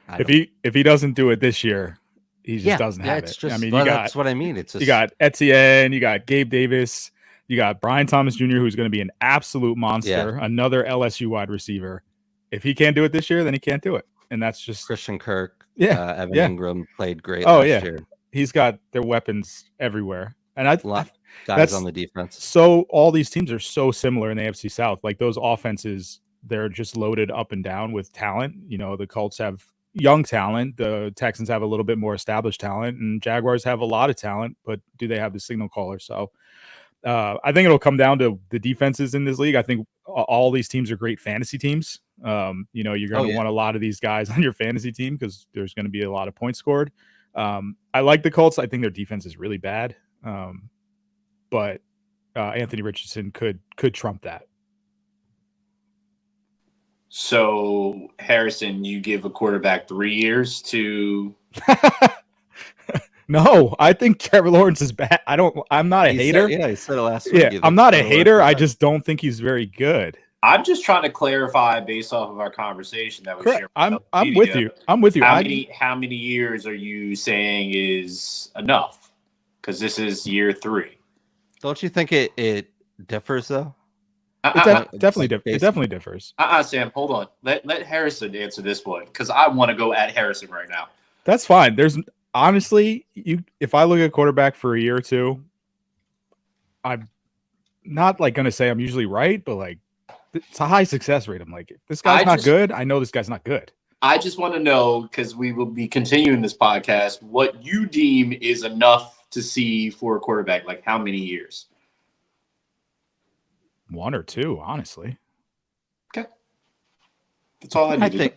If he doesn't do it this year, he just doesn't have it's it. just, I mean, that's what I mean. It's just, you got Etienne, you got Gabe Davis, you got Brian Thomas Jr., who's going to be an absolute monster, another LSU wide receiver. If he can't do it this year, then he can't do it, and that's just Christian Kirk. Yeah. Evan Ingram played great Oh, last yeah. year. He's got their weapons everywhere, and Guys that's on the defense. so all these teams are so similar in the AFC South. Like those offenses, they're just loaded up and down with talent. You know, the Colts have young talent, the Texans have a little bit more established talent, and Jaguars have a lot of talent, but do they have the signal caller? So I think it'll come down to the defenses in this league. I think all these teams are great fantasy teams. You know, you're going to want a lot of these guys on your fantasy team because there's going to be a lot of points scored. I like the Colts. I think their defense is really bad. But Anthony Richardson could trump that. So Harrison, you give a quarterback 3 years to. No, I think Trevor Lawrence is bad. I'm not a hater. He said it last week. Yeah, I'm not a hater. I just don't think he's very good. I'm just trying to clarify based off of our conversation that we shared. I'm with you. I'm with you. How many years are you saying is enough? Because this is year 3. Don't you think it differs though? It definitely differs. Sam, hold on. Let Harrison answer this one because I want to go at Harrison right now. That's fine. There's honestly, if I look at quarterback for a year or two, I'm not like going to say I'm usually right, but like it's a high success rate. I'm like, if this guy's not good, I know this guy's not good. I just want to know, because we will be continuing this podcast, what you deem is enough to see for a quarterback. Like how many years? 1 or 2, honestly. Okay. That's all I need.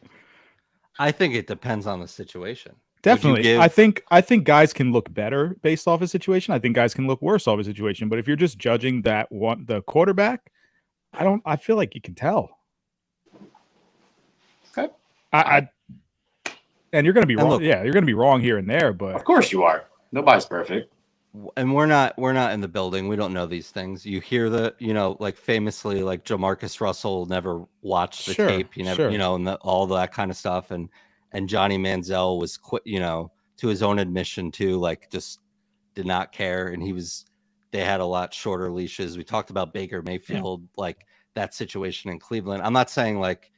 I think it depends on the situation. Definitely. I think guys can look better based off a situation. I think guys can look worse off a situation. But if you're just judging the quarterback, I feel like you can tell. Okay. And you're going to be wrong. Look, you're going to be wrong here and there, but of course you are. Nobody's perfect. And we're not in the building. We don't know these things. You hear like famously, like Jamarcus Russell never watched the tape. And all that kind of stuff. And Johnny Manziel was to his own admission too, like just did not care. And they had a lot shorter leashes. We talked about Baker Mayfield, like that situation in Cleveland. I'm not saying like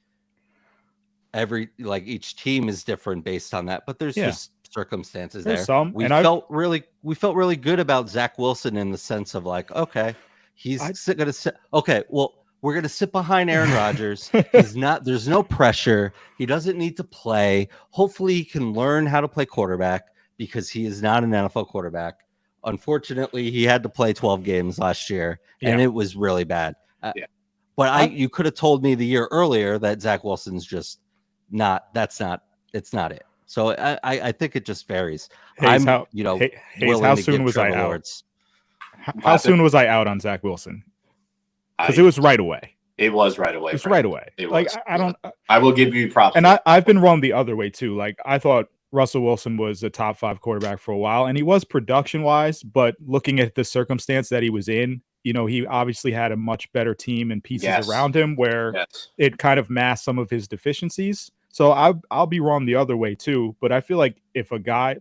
each team is different based on that, but there's just circumstances there. We felt really good about Zach Wilson in the sense of like, okay, gonna sit. Okay, well, we're gonna sit behind Aaron Rodgers. There's no pressure. He doesn't need to play. Hopefully, he can learn how to play quarterback because he is not an NFL quarterback. Unfortunately, he had to play 12 games last year, and it was really bad. But you could have told me the year earlier that Zach Wilson's just not. It's not it. So I think it just varies. How soon was I out? How soon was I out on Zach Wilson? Because it was right away. It was right away. It's right away. I will give you props. And I've been wrong the other way too. Like I thought Russell Wilson was a top 5 quarterback for a while, and he was production wise. But looking at the circumstance that he was in, he obviously had a much better team and pieces around him where it kind of masked some of his deficiencies. So I'll be wrong the other way too. But I feel like if a guy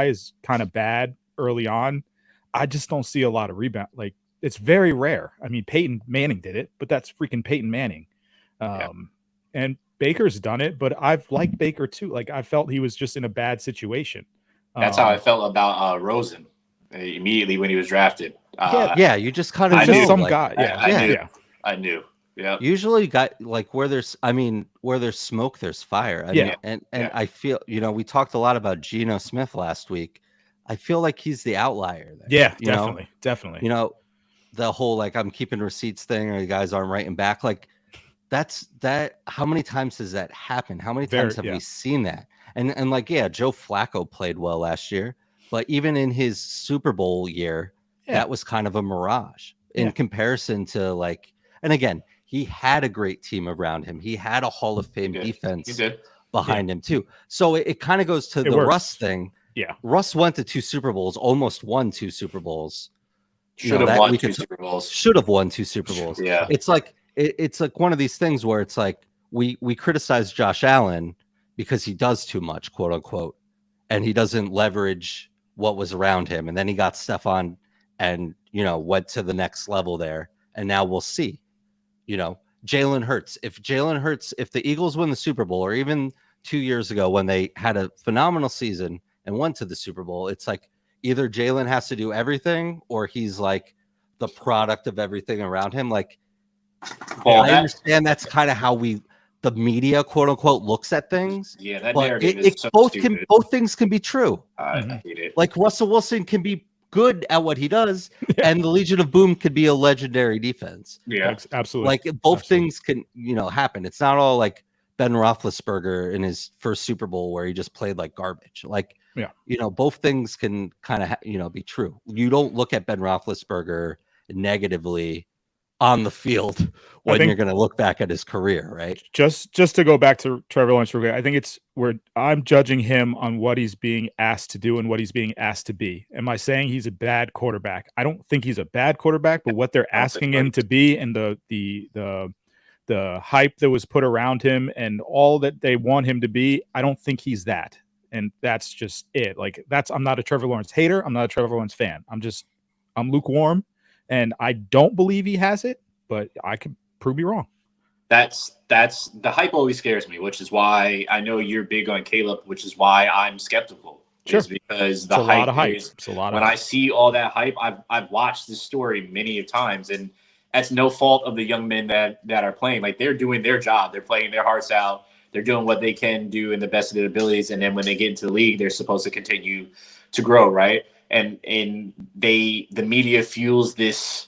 is kind of bad early on, I just don't see a lot of rebound. Like it's very rare. I mean, Peyton Manning did it, but that's freaking Peyton Manning. And Baker's done it, but I've liked Baker too. Like I felt he was just in a bad situation. That's how I felt about Rosen immediately when he was drafted. You just kind of know some guy. I knew. Yeah. Usually, where there's smoke, there's fire. I feel we talked a lot about Geno Smith last week. I feel like he's the outlier there. Yeah, definitely. The whole like I'm keeping receipts thing, or the guys aren't writing back. Like that's that. How many times has that happened? How many times have we seen that? And Joe Flacco played well last year, but even in his Super Bowl year, that was kind of a mirage in comparison to like. And again, he had a great team around him. He had a Hall of Fame defense behind him too. So it kind of goes to the Russ thing. Yeah. Russ went to 2 Super Bowls, almost won 2 Super Bowls. Should have won 2 Super Bowls. Should have won 2 Super Bowls. Yeah. It's like one of these things where it's like we criticize Josh Allen because he does too much, quote unquote, and he doesn't leverage what was around him. And then he got Stephon and, went to the next level there. And now we'll see, Jalen Hurts. If the Eagles win the Super Bowl, or even 2 years ago when they had a phenomenal season and went to the Super Bowl, it's like either Jalen has to do everything or he's like the product of everything around him. Like, I understand that's kind of how the media, quote unquote, looks at things. Yeah, that but narrative is so stupid. both things can be true. I hate it. Like Russell Wilson can be good at what he does, and the Legion of Boom could be a legendary defense. Yeah, absolutely. Like both things can, happen. It's not all like Ben Roethlisberger in his first Super Bowl where he just played like garbage. Like, both things can kind of, be true. You don't look at Ben Roethlisberger negatively on the field when you're going to look back at his career, right? Just to go back to Trevor Lawrence, I think it's where I'm judging him on what he's being asked to do and what he's being asked to be. Am I saying he's a bad quarterback? I don't think he's a bad quarterback, but what they're asking him to be and the hype that was put around him and all that they want him to be, I don't think he's that. And that's just it. Like I'm not a Trevor Lawrence hater. I'm not a Trevor Lawrence fan. I'm lukewarm. And I don't believe he has it, but I could prove me wrong. That's the hype always scares me, which is why I know you're big on Caleb, which is why I'm skeptical. Sure. Is because it's a lot of hype. It's a lot of hype. I see all that hype, I've watched this story many times, and that's no fault of the young men that are playing. Like they're doing their job, they're playing their hearts out, they're doing what they can do in the best of their abilities, and then when they get into the league, they're supposed to continue to grow, right? And the media fuels this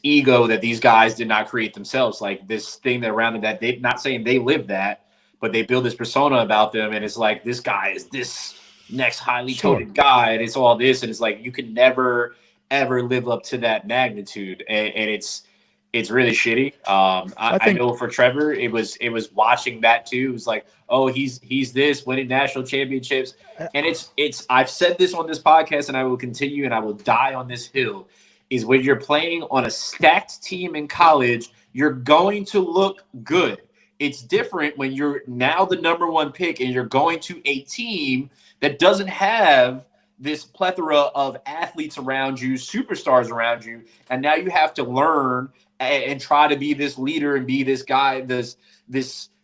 ego that these guys did not create themselves, like this thing that around them that they're not saying they live that, but they build this persona about them, and it's like this guy is this next highly touted guy, and it's all this, and it's like you can never ever live up to that magnitude, and it's really shitty. I know for Trevor, it was watching that too. It was like, oh, he's this winning national championships, and it's I've said this on this podcast, and I will continue, and I will die on this hill. Is when you're playing on a stacked team in college, you're going to look good. It's different when you're now the number one pick and you're going to a team that doesn't have this plethora of athletes around you, superstars around you, and now you have to learn and try to be this leader and be this guy, this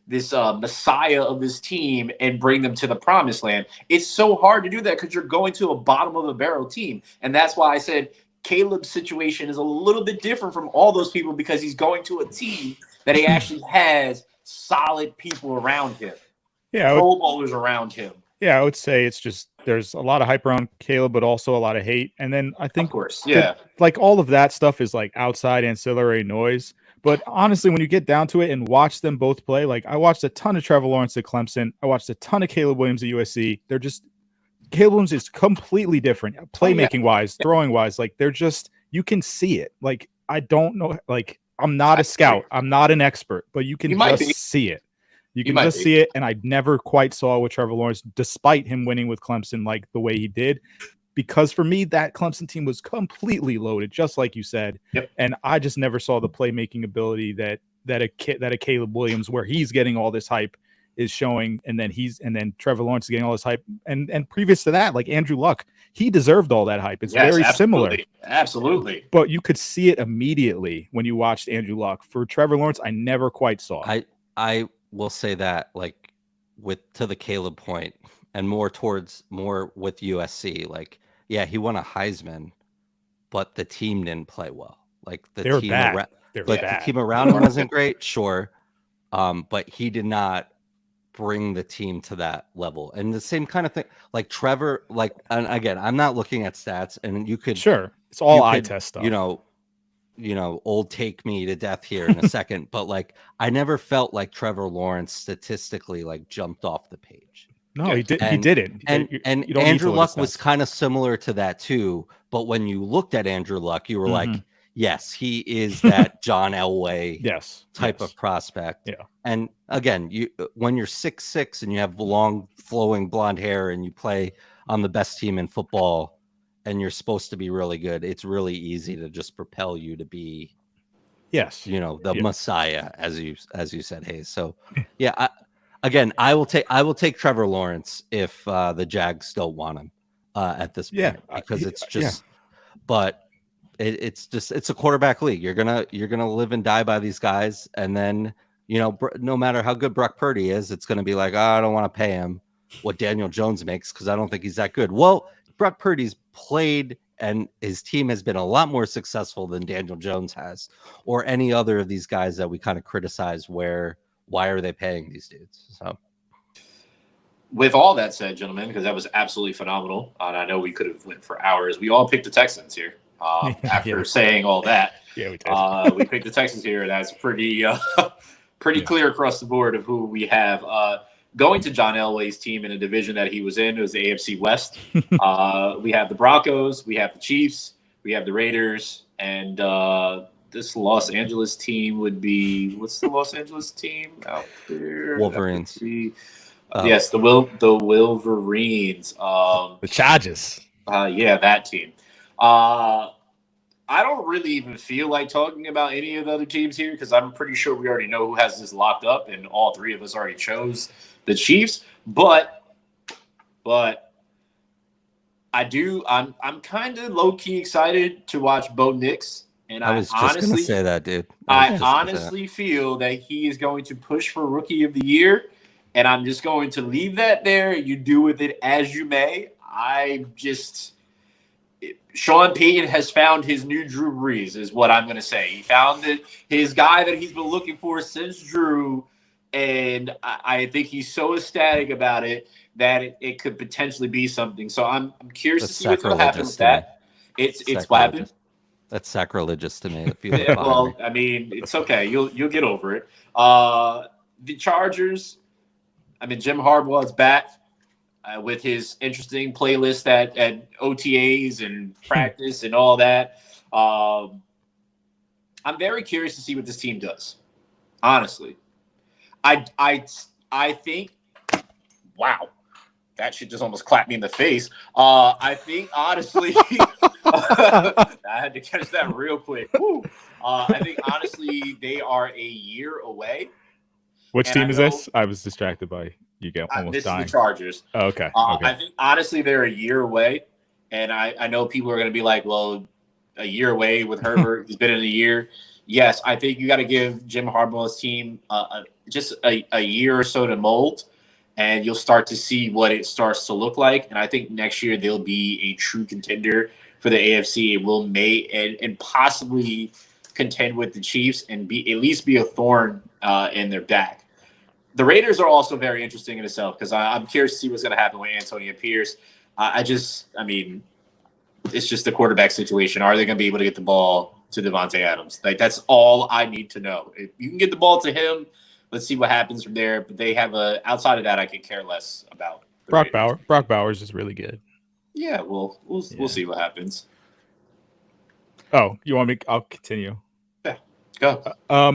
messiah of this team and bring them to the promised land. It's so hard to do that because you're going to a bottom of the barrel team, and that's why I said Caleb's situation is a little bit different from all those people because he's going to a team that he actually has solid people around him. Yeah, Pro Bowlers around him. Yeah, I would say it's just there's a lot of hype around Caleb, but also a lot of hate. And then I think, of course, yeah, like all of that stuff is like outside ancillary noise. But honestly, when you get down to it and watch them both play, like I watched a ton of Trevor Lawrence at Clemson. I watched a ton of Caleb Williams at USC. Caleb Williams is completely different, playmaking wise, throwing wise. Like they're just, you can see it. Like I don't know, like I'm not a scout, I'm not an expert, but you can just see it. You can just see it, and I never quite saw with Trevor Lawrence, despite him winning with Clemson like the way he did. Because for me, that Clemson team was completely loaded, just like you said. Yep. And I just never saw the playmaking ability that a Caleb Williams, where he's getting all this hype, is showing, and then Trevor Lawrence is getting all this hype, and previous to that, like Andrew Luck, he deserved all that hype. It's very similar, absolutely. But you could see it immediately when you watched Andrew Luck. For Trevor Lawrence, I never quite saw it. I will say that, like, to the Caleb point, and more with USC, like, yeah, he won a Heisman, but the team didn't play well. Like the team around him wasn't great, sure, but he did not bring the team to that level. And the same kind of thing, like Trevor, like, and again, I'm not looking at stats, and you could it's all eye test stuff. Old take me to death here in a second, but like I never felt like Trevor Lawrence statistically like jumped off the page. No, he didn't. And Andrew Luck was kind of similar to that too. But when you looked at Andrew Luck, you were like, yes, he is that John Elway type of prospect. Yeah. And again, when you're 6'6" and you have long flowing blonde hair and you play on the best team in football and you're supposed to be really good, it's really easy to just propel you to be the Messiah, as you said, Hayes. So yeah, again, I will take Trevor Lawrence if the Jags don't want him at this point because it's just. But it's a quarterback league. You're gonna live and die by these guys, and then no matter how good Brock Purdy is, it's gonna be like, oh, I don't want to pay him what Daniel Jones makes because I don't think he's that good. Well, Brock Purdy's played and his team has been a lot more successful than Daniel Jones has, or any other of these guys that we kind of criticize. Why are they paying these dudes? So, with all that said, gentlemen, because that was absolutely phenomenal, and I know we could have went for hours. We all picked the Texans here. After saying all that, we did. We picked the Texans here. That's pretty clear across the board of who we have. Going to John Elway's team in a division that he was in, it was the AFC West. We have the Broncos, we have the Chiefs, we have the Raiders, and this Los Angeles team would be, what's the Los Angeles team out there? Wolverines. Yes, the Wolverines. The Chargers. Yeah, that team. I don't really even feel like talking about any of the other teams here because I'm pretty sure we already know who has this locked up, and all three of us already chose the Chiefs. But I'm kind of low key excited to watch Bo Nix, and I was just gonna say that, dude. I honestly feel that he is going to push for Rookie of the Year, and I'm just going to leave that there. You do with it as you may. Sean Payton has found his new Drew Brees, is what I'm going to say. He found his guy that he's been looking for since Drew, and I think he's so ecstatic about it that it could potentially be something. So I'm curious to see what's going to happen with that. It's what happened. That's sacrilegious to me. Well, I mean, it's okay. You'll get over it. The Chargers. I mean, Jim Harbaugh is back. With his interesting playlist at OTAs and practice and all that. I'm very curious to see what this team does. Honestly. I think, wow, that shit just almost clapped me in the face. I think, honestly, I had to catch that real quick. I think, honestly, they are a year away. Which team is this? I was distracted by you almost this dying. Is the Chargers. Oh, okay. I think, honestly, they're a year away. And I know people are going to be like, well, a year away with Herbert. He's been in a year. Yes, I think you got to give Jim Harbaugh's team just a year or so to mold, and you'll start to see what it starts to look like. And I think next year they'll be a true contender for the AFC and possibly contend with the Chiefs and at least be a thorn in their back. The Raiders are also very interesting in itself because I'm curious to see what's going to happen with Antonio Pierce. I mean, it's just the quarterback situation. Are they going to be able to get the ball to Devontae Adams? Like, that's all I need to know. If you can get the ball to him, let's see what happens from there. But they have outside of that, I could care less about. Brock Bowers is really good. Yeah, we'll see what happens. Oh, you want me? I'll continue. Go.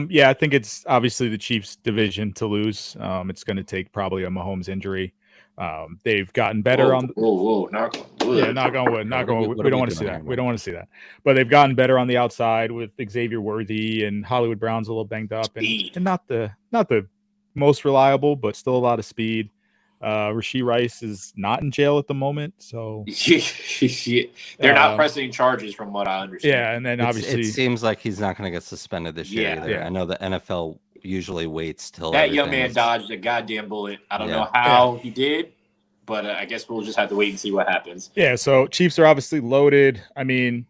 Yeah, I think it's obviously the Chiefs' division to lose. It's going to take probably a Mahomes injury. They've gotten better on. Knock on wood. Yeah, knock on wood. Knock on wood. We don't want to see that. We don't want to see that. But they've gotten better on the outside with Xavier Worthy, and Hollywood Brown's a little banged up, and not the most reliable, but still a lot of speed. Rashee Rice is not in jail at the moment, so they're not pressing charges from what I understand. Yeah, and then obviously it seems like he's not going to get suspended this year either. Yeah. I know the NFL usually waits till that young man dodged a goddamn bullet. I don't know how he did, but I guess we'll just have to wait and see what happens. Yeah, so Chiefs are obviously loaded. I mean,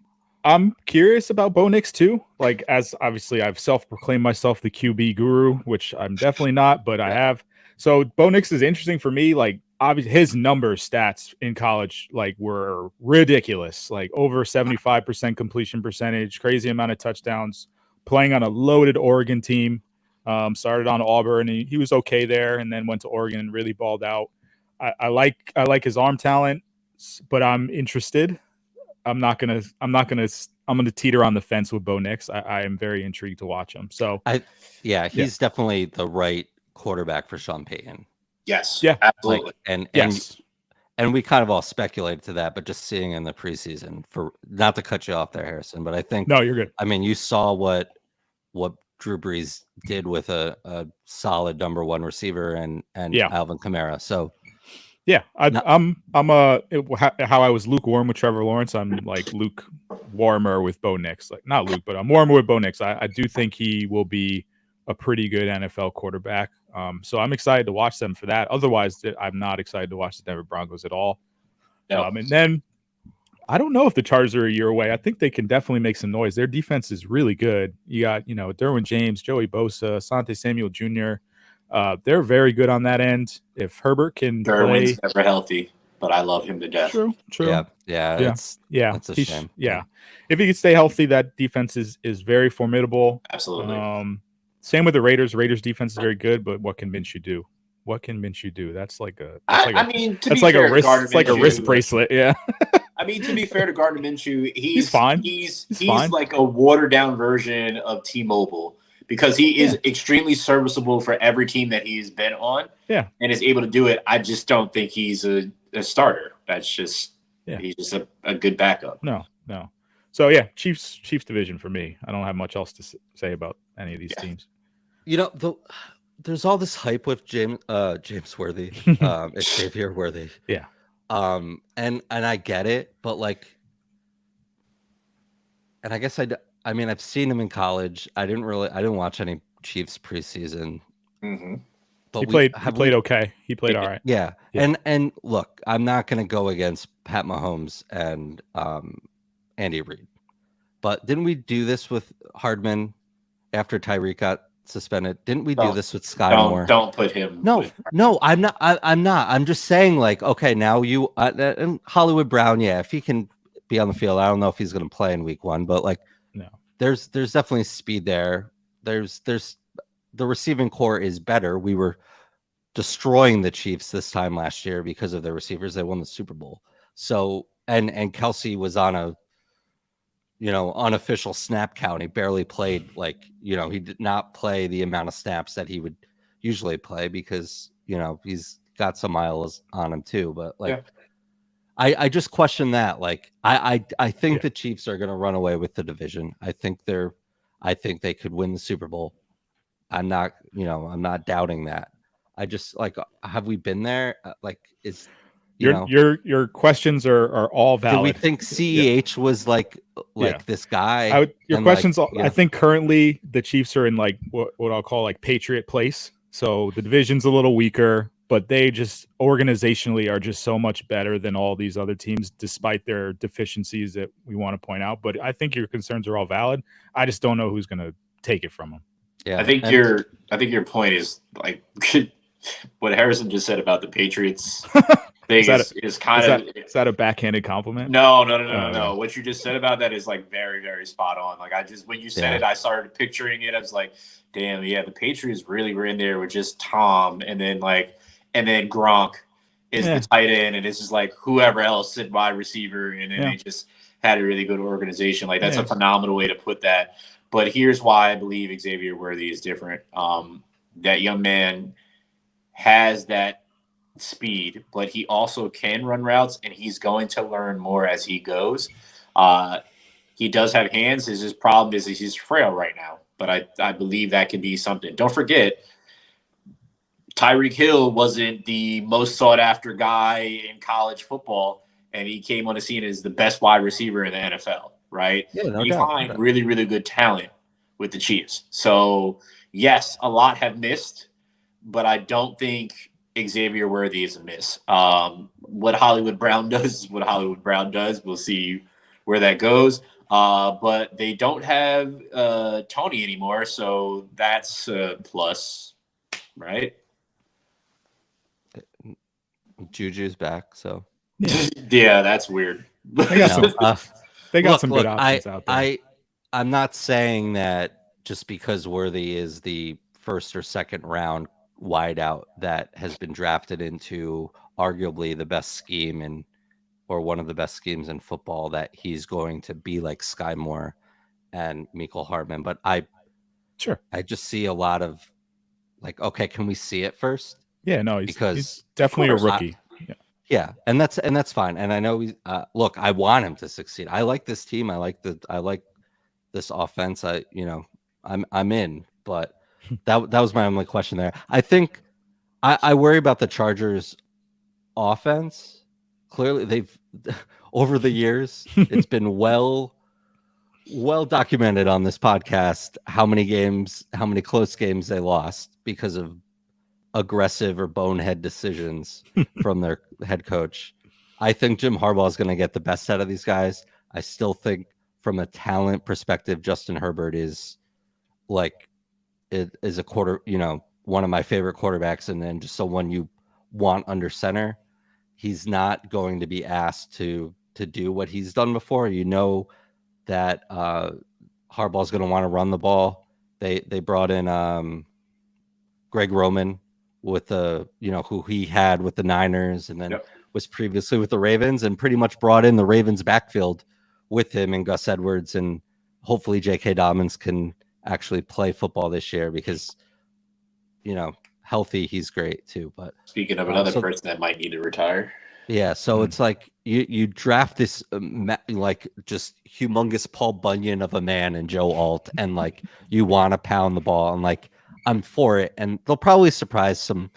I'm curious about Bo Nix too. Like, as obviously I've self-proclaimed myself the QB guru, which I'm definitely not, but I have. So Bo Nix is interesting for me. Like, obviously his stats in college were ridiculous. Like over 75% completion percentage, crazy amount of touchdowns, playing on a loaded Oregon team. Started on Auburn, and he was okay there, and then went to Oregon and really balled out. I like his arm talent, but I'm interested. I'm gonna teeter on the fence with Bo Nix. I am very intrigued to watch him. So he's definitely the right quarterback for Sean Payton. Yes. Yeah. Absolutely. And we kind of all speculated to that, but just seeing in the preseason, for not to cut you off there, Harrison, but I think no, you're good. I mean, you saw what Drew Brees did with a solid number one receiver and Yeah. Alvin Kamara. So Yeah, No- how I was lukewarm with Trevor Lawrence. I'm like Luke warmer with Bo Nix. Like not Luke, but I'm warmer with Bo Nix. I do think he will be a pretty good NFL quarterback. So I'm excited to watch them for that. Otherwise, I'm not excited to watch the Denver Broncos at all. No. And then I don't know if the Chargers are a year away. I think they can definitely make some noise. Their defense is really good. You got, Derwin James, Joey Bosa, Asante Samuel Jr. They're very good on that end. If Herbert can play, Derwin's never healthy, but I love him to death. true. yeah, Yeah. it's a He's- shame. Yeah, if he can stay healthy, that defense is very formidable. Absolutely. Same with the Raiders. Raiders defense is very good, but what can Minshew do? What can Minshew do? That's like a I mean, to that's be like fair a to wrist. Gardner It's like a Minshew, wrist bracelet. Yeah. I mean, to be fair to Gardner Minshew, he's fine. He's fine. like a watered down version of T-Mobile because he is extremely serviceable for every team that he's been on. Yeah. And is able to do it. I just don't think he's a starter. That's just he's just a good backup. No. So yeah, Chiefs division for me. I don't have much else to say about any of these teams. There's all this hype with James Worthy, Xavier Worthy. Yeah. And I get it, but like, and I guess I mean, I've seen him in college. I didn't watch any Chiefs preseason. Mm-hmm. But He played okay. He played all right. Yeah. And look, I'm not going to go against Pat Mahomes and Andy Reid. But didn't we do this with Hardman after Tyreek got suspended? Didn't we do this with Sky Moore? Don't put him. No, I'm not. I'm not. I'm just saying, like, okay, now you and Hollywood Brown, if he can be on the field, I don't know if he's going to play in week 1, but like, no, there's definitely speed there. There's the receiving core is better. We were destroying the Chiefs this time last year because of their receivers. They won the Super Bowl. So and Kelsey was on a unofficial snap count. He barely played, he did not play the amount of snaps that he would usually play because, he's got some miles on him too. But I just question that. Like, I think the Chiefs are going to run away with the division. I think they could win the Super Bowl. I'm not doubting that. I just have we been there? Your questions are all valid. Do we think CEH was this guy? Your questions. I think currently the Chiefs are in what I'll call Patriot place. So the division's a little weaker, but they just organizationally are just so much better than all these other teams, despite their deficiencies that we want to point out. But I think your concerns are all valid. I just don't know who's going to take it from them. Yeah, I think your point is what Harrison just said about the Patriots thing is that a backhanded compliment? No. What you just said about that is very, very spot on. When you said it, I started picturing it. I was like, damn, the Patriots really were in there with just Tom and then Gronk is the tight end, and it's just whoever else at wide receiver, and then they just had a really good organization. That's a phenomenal way to put that. But here's why I believe Xavier Worthy is different. That young man has that speed, but he also can run routes, and he's going to learn more as he goes. He does have hands. His problem is he's frail right now, but I believe that could be something. Don't forget, Tyreek Hill wasn't the most sought-after guy in college football, and he came on the scene as the best wide receiver in the NFL, right? Yeah, no you doubt. find really, really good talent with the Chiefs. So, yes, a lot have missed, but I don't think Xavier Worthy is a miss. What Hollywood Brown does is what Hollywood Brown does. We'll see where that goes. But they don't have Tony anymore, so that's a plus, right? Juju's back, so yeah, that's weird. They got some good options out there. I'm not saying that just because Worthy is the first or second round wideout that has been drafted into arguably the best scheme or one of the best schemes in football that he's going to be like Sky Moore and Mecole Hardman. But I just see a lot of okay, can we see it first? Yeah, no, he's definitely a rookie. Yeah, and that's fine. And I know look, I want him to succeed. I like this team. I like this offense. I'm in. but that was my only question there. I think I worry about the Chargers offense. Clearly, they've over the years, it's been well documented on this podcast how many close games they lost because of aggressive or bonehead decisions from their head coach. I think Jim Harbaugh is going to get the best out of these guys. I still think from a talent perspective, Justin Herbert is a one of my favorite quarterbacks, and then just someone you want under center. He's not going to be asked to do what he's done before. That Harbaugh's going to want to run the ball. They brought in Greg Roman with who he had with the Niners, and then was previously with the Ravens, and pretty much brought in the Ravens backfield with him and Gus Edwards, and hopefully J.K. Dobbins can actually play football this year because healthy he's great too. But speaking of another person that might need to retire. Yeah, so it's like you draft this just humongous Paul Bunyan of a man in Joe Alt, and you want to pound the ball, and I'm for it, and they'll probably surprise some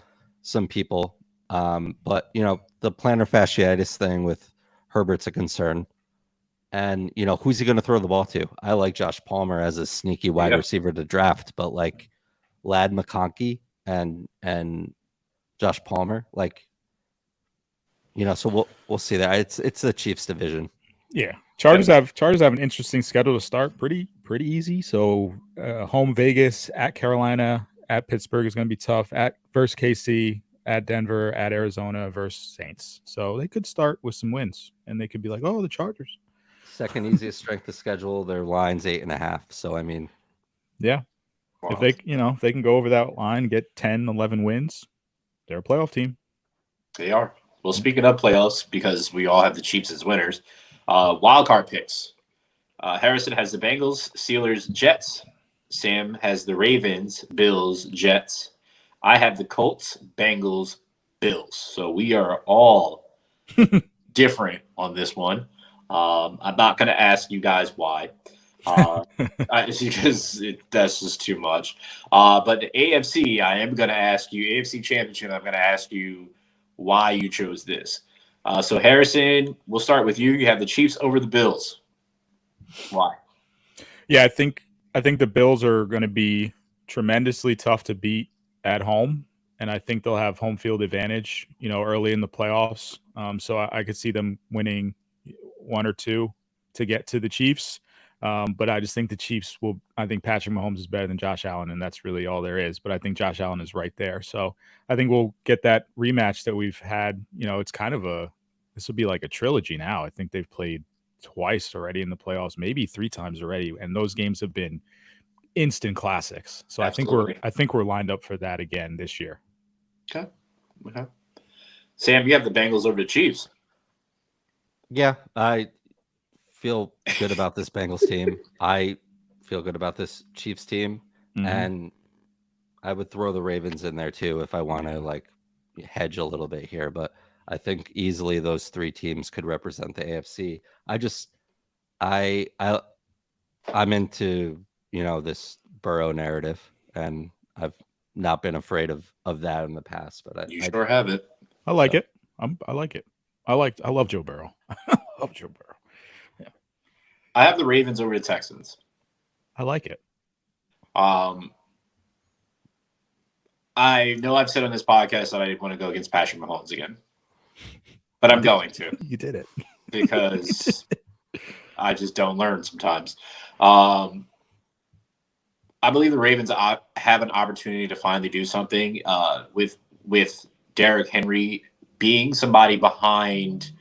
people. But the plantar fasciitis thing with Herbert's a concern, and who's he going to throw the ball to? I like Josh Palmer as a sneaky wide receiver to draft, but Lad McConkey and Josh Palmer, so we'll see that. It's the Chiefs division. Yeah, Chargers have an interesting schedule to start. Pretty easy. So home Vegas, at Carolina, at Pittsburgh is going to be tough. At versus KC, at Denver, at Arizona versus Saints. So they could start with some wins, and they could be like, oh, the Chargers. Second easiest strength of schedule. Their line's 8.5. So yeah, wow. If they can go over that line, get 10, 11 wins, they're a playoff team. They are. Well, speaking of playoffs, because we all have the Chiefs as winners, wild card picks. Harrison has the Bengals, Steelers, Jets. Sam has the Ravens, Bills, Jets. I have the Colts, Bengals, Bills. So we are all different on this one. I'm not going to ask you guys why, because that's just too much. But the AFC, I am going to ask you, AFC Championship, I'm going to ask you why you chose this. So Harrison, we'll start with you. You have the Chiefs over the Bills. Why? Yeah, I think the Bills are going to be tremendously tough to beat at home, and I think they'll have home field advantage, early in the playoffs. So I could see them winning 1 or 2 to get to the Chiefs. But I just think the Chiefs I think Patrick Mahomes is better than Josh Allen, and that's really all there is. But I think Josh Allen is right there. So I think we'll get that rematch that we've had. It's kind of this will be like a trilogy now. I think they've played twice already in the playoffs, maybe 3 times already. And those games have been instant classics. So absolutely. I think we're lined up for that again this year. Okay. Sam, you have the Bengals over the Chiefs. Yeah, I feel good about this Bengals team. I feel good about this Chiefs team. Mm-hmm. And I would throw the Ravens in there too if I want to hedge a little bit here. But I think easily those 3 teams could represent the AFC. I'm into this Burrow narrative, and I've not been afraid of that in the past. But you sure have it. I like it. I like it. I love Joe Burrow. I love Joe Burrow. Yeah. I have the Ravens over the Texans. I like it. I know I've said on this podcast that I want to go against Patrick Mahomes again, but I'm going to. You did it. Because I just don't learn sometimes. I believe the Ravens have an opportunity to finally do something with Derrick Henry being somebody behind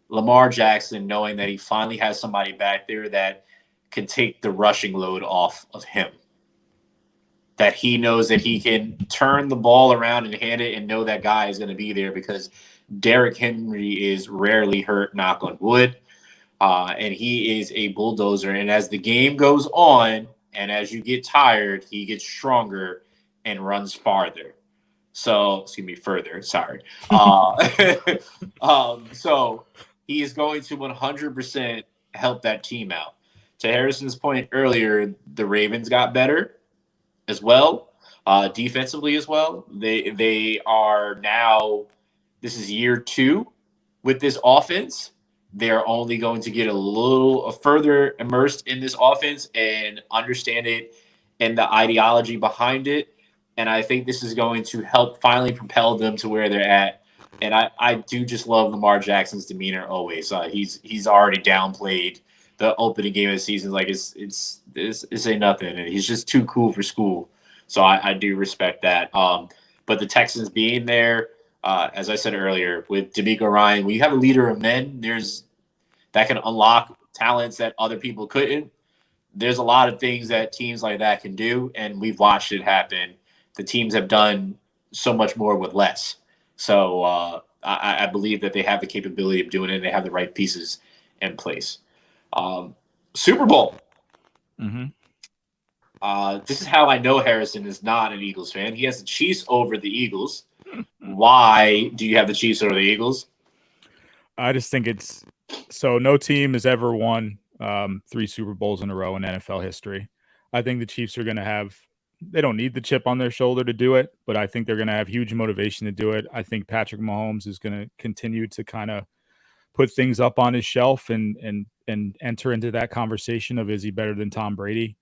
Lamar Jackson, knowing that he finally has somebody back there that can take the rushing load off of him. That he knows that he can turn the ball around and hand it and know that guy is going to be there, because Derrick Henry is rarely hurt, knock on wood. And he is a bulldozer. And as the game goes on, and as you get tired, he gets stronger and runs farther. So, further. Sorry. So he is going to 100% help that team out. To Harrison's point earlier, the Ravens got better. as well, defensively as well. They are now. This is year 2 with this offense. They're only going to get a little further immersed in this offense and understand it and the ideology behind it. And I think this is going to help finally propel them to where they're at. And I do just love Lamar Jackson's demeanor always. He's already downplayed the opening game of the season. Like it's ain't nothing. And he's just too cool for school. So I do respect that. But the Texans being there, as I said earlier, with D'Amico Ryan, when you have a leader of men, that can unlock talents that other people couldn't. There's a lot of things that teams like that can do, and we've watched it happen. The teams have done so much more with less. So I believe that they have the capability of doing it, and they have the right pieces in place. Super Bowl. Mm-hmm. This is how I know Harrison is not an Eagles fan. He has the Chiefs over the Eagles. Why do you have the Chiefs over the Eagles? I just think it's so no team has ever won 3 Super Bowls in a row in NFL history. I think the Chiefs are going to have they don't need the chip on their shoulder to do it, but I think they're going to have huge motivation to do it. I think Patrick Mahomes is going to continue to kind of put things up on his shelf and enter into that conversation of is he better than Tom Brady?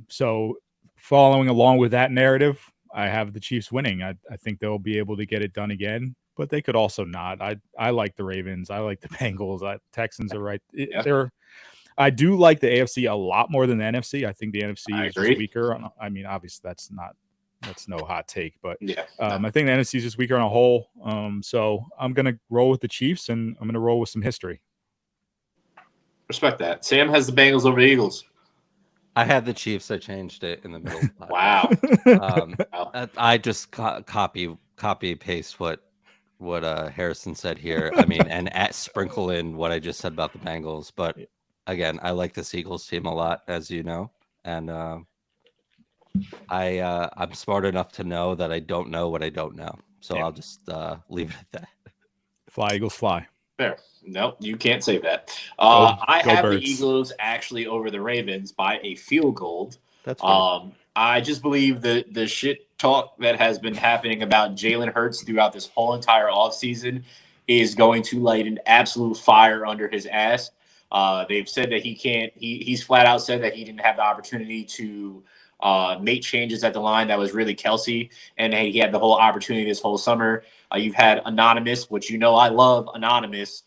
So following along with that narrative, I have the Chiefs winning. I think they'll be able to get it done again, but they could also not. I like the Ravens. I like the Bengals. Texans are right. I do like the AFC a lot more than the NFC. I think the NFC is just weaker. I mean, obviously that's no hot take, but I think the NFC is just weaker on a whole. So I'm going to roll with the Chiefs, and I'm going to roll with some history. Respect that. Sam has the Bengals over the Eagles. I had the Chiefs. I changed it in the middle. Wow. I just copy paste what Harrison said here. I mean, and sprinkle in what I just said about the Bengals. But again, I like this Eagles team a lot, as you know, and I'm smart enough to know that I don't know what I don't know. So I'll just leave it at that. Fly, Eagles, fly. Fair. No, you can't say that. I have Birds. the Eagles actually over the Ravens by a field goal. That's fair. I just believe the shit talk that has been happening about Jalen Hurts throughout this whole entire offseason is going to light an absolute fire under his ass. They've said that he can't. He's flat out said that he didn't have the opportunity to make changes at the line. That was really Kelsey, and he had the whole opportunity this whole summer. You've had anonymous, which I love anonymous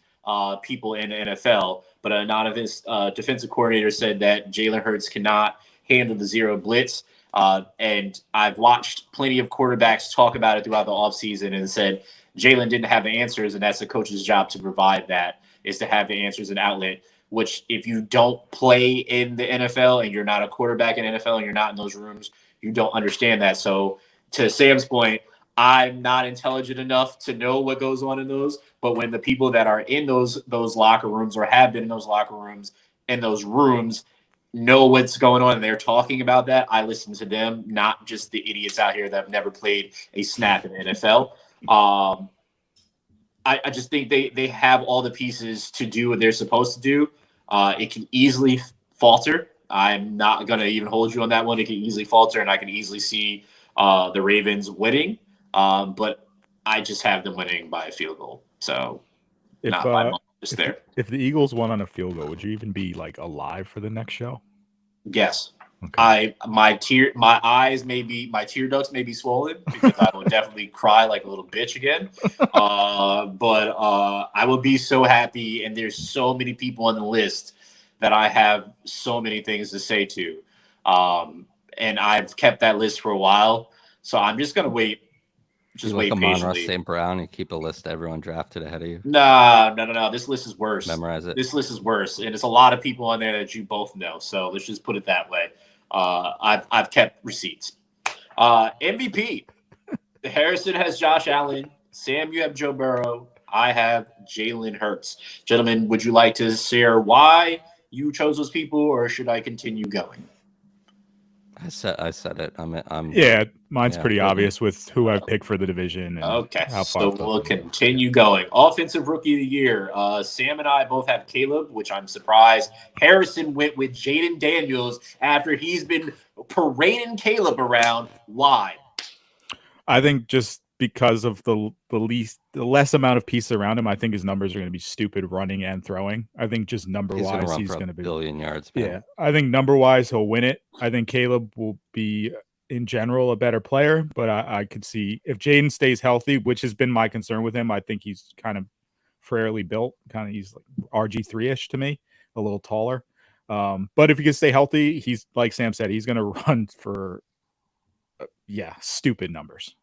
people in the NFL, but an anonymous defensive coordinator said that Jalen Hurts cannot handle the zero blitz. And I've watched plenty of quarterbacks talk about it throughout the offseason and said Jalen didn't have the answers, and that's the coach's job to provide that, is to have the answers and outlet, which if you don't play in the NFL and you're not a quarterback in NFL and you're not in those rooms, you don't understand that. So to Sam's point, I'm not intelligent enough to know what goes on in those, but when the people that are in those locker rooms or have been in those locker rooms and those rooms know what's going on and they're talking about that, I listen to them, not just the idiots out here that have never played a snap in the NFL. I just think they have all the pieces to do what they're supposed to do. It can easily falter. I'm not going to even hold you on that one. It can easily falter, and I can easily see the Ravens winning. But I just have them winning by a field goal. So not by much, just there. If the Eagles won on a field goal, would you even be like alive for the next show? Yes. Okay. My tear ducts may be swollen because I will definitely cry like a little bitch again. But I will be so happy, and there's so many people on the list that I have so many things to say to. And I've kept that list for a while. So I'm just gonna wait. Just wait patiently. St. Brown, you keep a list of everyone drafted ahead of you. No. This list is worse. Memorize it. This list is worse, and it's a lot of people on there that you both know. So let's just put it that way. I've kept receipts. MVP. Harrison has Josh Allen. Sam, you have Joe Burrow. I have Jalen Hurts. Gentlemen, would you like to share why you chose those people, or should I continue going? I said it. I'm Yeah, mine's Yeah, pretty Britain. obvious with who I've picked for the division and Okay, how so far. we'll continue going. Offensive Rookie of the Year. Sam and I both have Caleb, which I'm surprised. Harrison went with Jaden Daniels after he's been parading Caleb around. Why? I think just because of the less amount of pieces around him, I think his numbers are going to be stupid running and throwing. I think just number he's gonna wise, run he's for going a to be. billion yards. Man. Yeah, I think number wise he'll win it. I think Caleb will be in general a better player, but I could see if Jaden stays healthy, which has been my concern with him. I think he's kind of fairly built, he's like RG3-ish to me, a little taller. But if he can stay healthy, he's like Sam said, he's going to run for stupid numbers.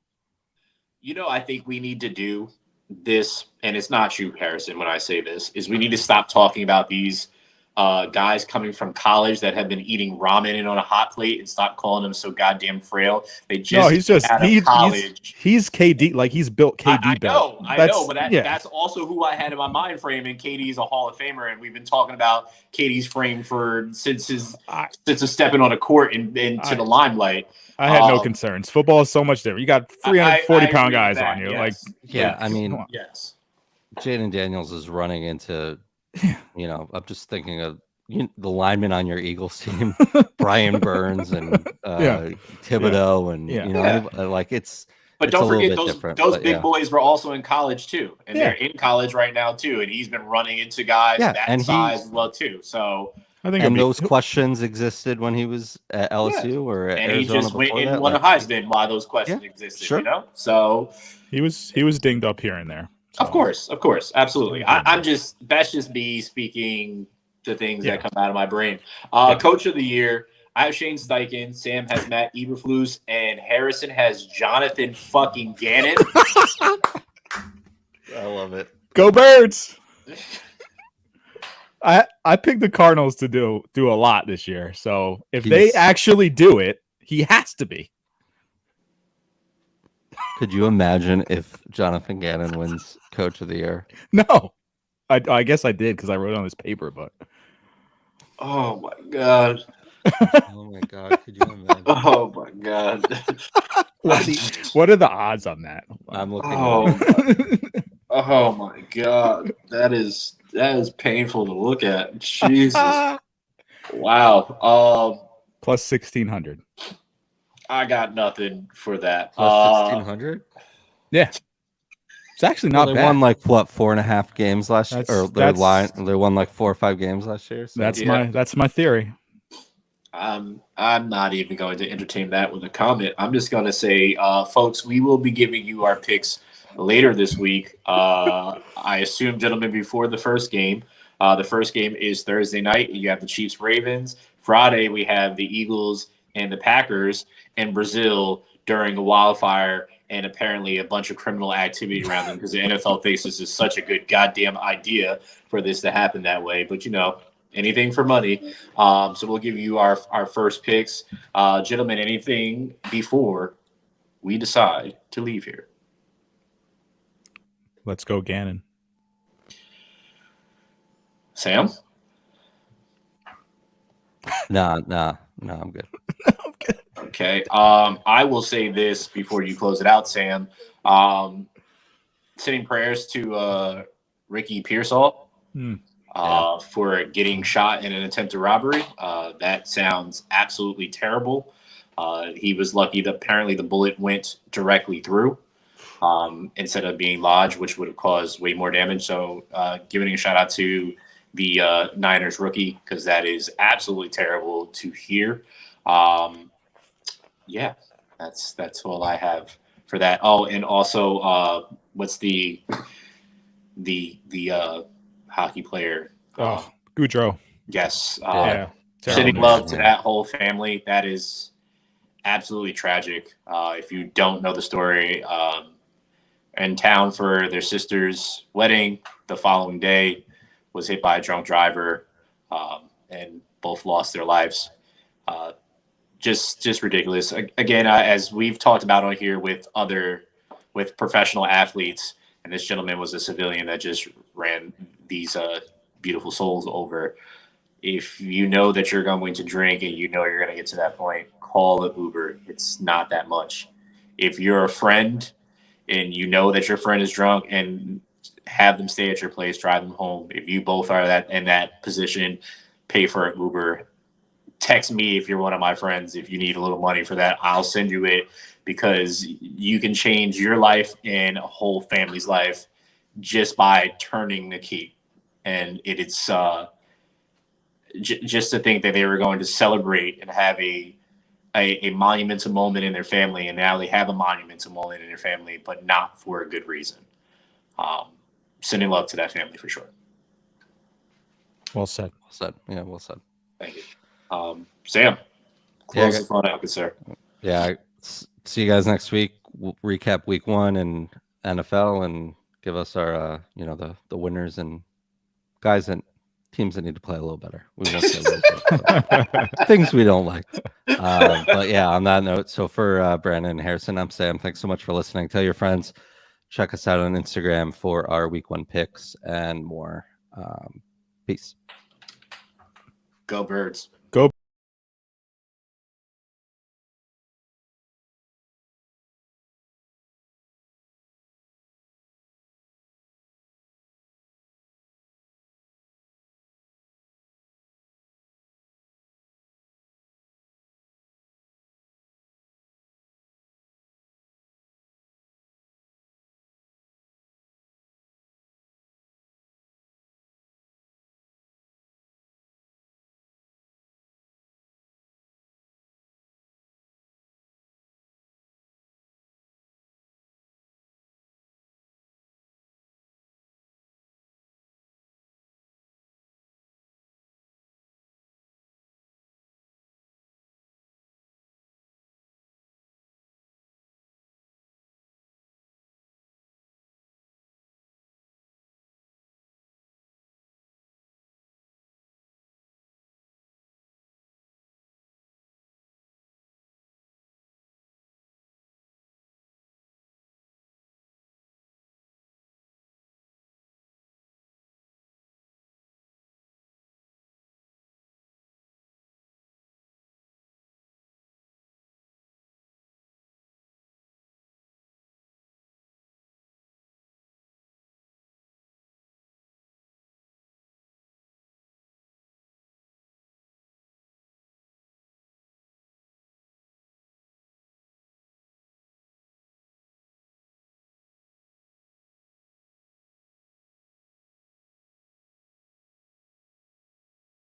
I think we need to do this, and it's not you, Harrison, when I say this, is we need to stop talking about these guys coming from college that have been eating ramen and on a hot plate and stop calling them so goddamn frail. They just he's KD, like he's built KD built. I know, but that's also who I had in my mind frame, and KD's a Hall of Famer, and we've been talking about KD's frame since stepping on a court and into the limelight. I had no concerns. Football is so much different. You got 340-pound guys on you. Yes. I mean, yes. Jaden Daniels is running into, I'm just thinking of the linemen on your Eagles team, Brian Burns and Thibodeau, and like it's. But don't forget those big boys were also in college too, and they're in college right now too, and he's been running into guys that size as well too. So. I think those questions existed when he was at LSU or at and Arizona. He just went and won a Heisman while those questions existed. Sure. So he was dinged up here and there. So. Of course, absolutely. That's just me speaking the things that come out of my brain. Coach of the Year, I have Shane Steichen. Sam has Matt Eberflus, and Harrison has Jonathan fucking Gannon. I love it. Go Birds! I picked the Cardinals to do a lot this year. So if they actually do it, he has to be. Could you imagine if Jonathan Gannon wins Coach of the Year? No. I guess I did because I wrote it on this paper, but. Oh my God. Oh my God. Could you imagine? Oh my God. What are the odds on that? I'm looking Oh my God. That is painful to look at. Jesus. Wow. Plus 1,600. I got nothing for that. Plus 1,600? Yeah. It's actually not bad. They won 4.5 games last year, or they won 4 or 5 games last year. So. That's my theory. I'm not even going to entertain that with a comment. I'm just going to say, folks, we will be giving you our picks later this week. I assume, gentlemen, before the first game. The first game is Thursday night. You have the Chiefs Ravens. Friday we have the Eagles and the Packers in Brazil during a wildfire and apparently a bunch of criminal activity around them because the NFL thinks this is such a good goddamn idea for this to happen that way. But anything for money. So we'll give you our first picks. Gentlemen, anything before we decide to leave here? Let's go Gannon. Sam? Nah, I'm good. Okay. I will say this before you close it out, Sam. Sending prayers to Ricky Pearsall for getting shot in an attempted robbery. That sounds absolutely terrible. He was lucky that apparently the bullet went directly through instead of being lodged, which would have caused way more damage. So giving a shout out to the Niners rookie, because that is absolutely terrible to hear. That's all I have for that. Oh, and also, what's the hockey player? Goudreau. Yes. Sending love to that whole family. That is absolutely tragic. If you don't know the story, in town for their sister's wedding, the following day was hit by a drunk driver, and both lost their lives. Just ridiculous. Again, as we've talked about on here with professional athletes, and this gentleman was a civilian that just ran these beautiful souls over. If you know that you're going to drink and you know you're going to get to that point, call an Uber. It's not that much. If you're a friend and you know that your friend is drunk, and have them stay at your place, drive them home. If you both are in that position, pay for an Uber. Text me if you're one of my friends. If you need a little money for that, I'll send you it, because you can change your life and a whole family's life just by turning the key. And it's just to think that they were going to celebrate and have a monumental moment in their family, and now they have a monumental moment in their family, but not for a good reason. Sending love to that family for sure. Well said. Well said. Yeah, well said. Thank you. Sam, close the phone out, good sir. Yeah, see you guys next week. We'll recap week 1 in NFL and give us our the winners and guys and teams that need to play a little better. We won't say things we don't like. But yeah, on that note, so for Brandon and Harrison, I'm Sam. Thanks so much for listening. Tell your friends. Check us out on Instagram for our week 1 picks and more. Peace. Go Birds.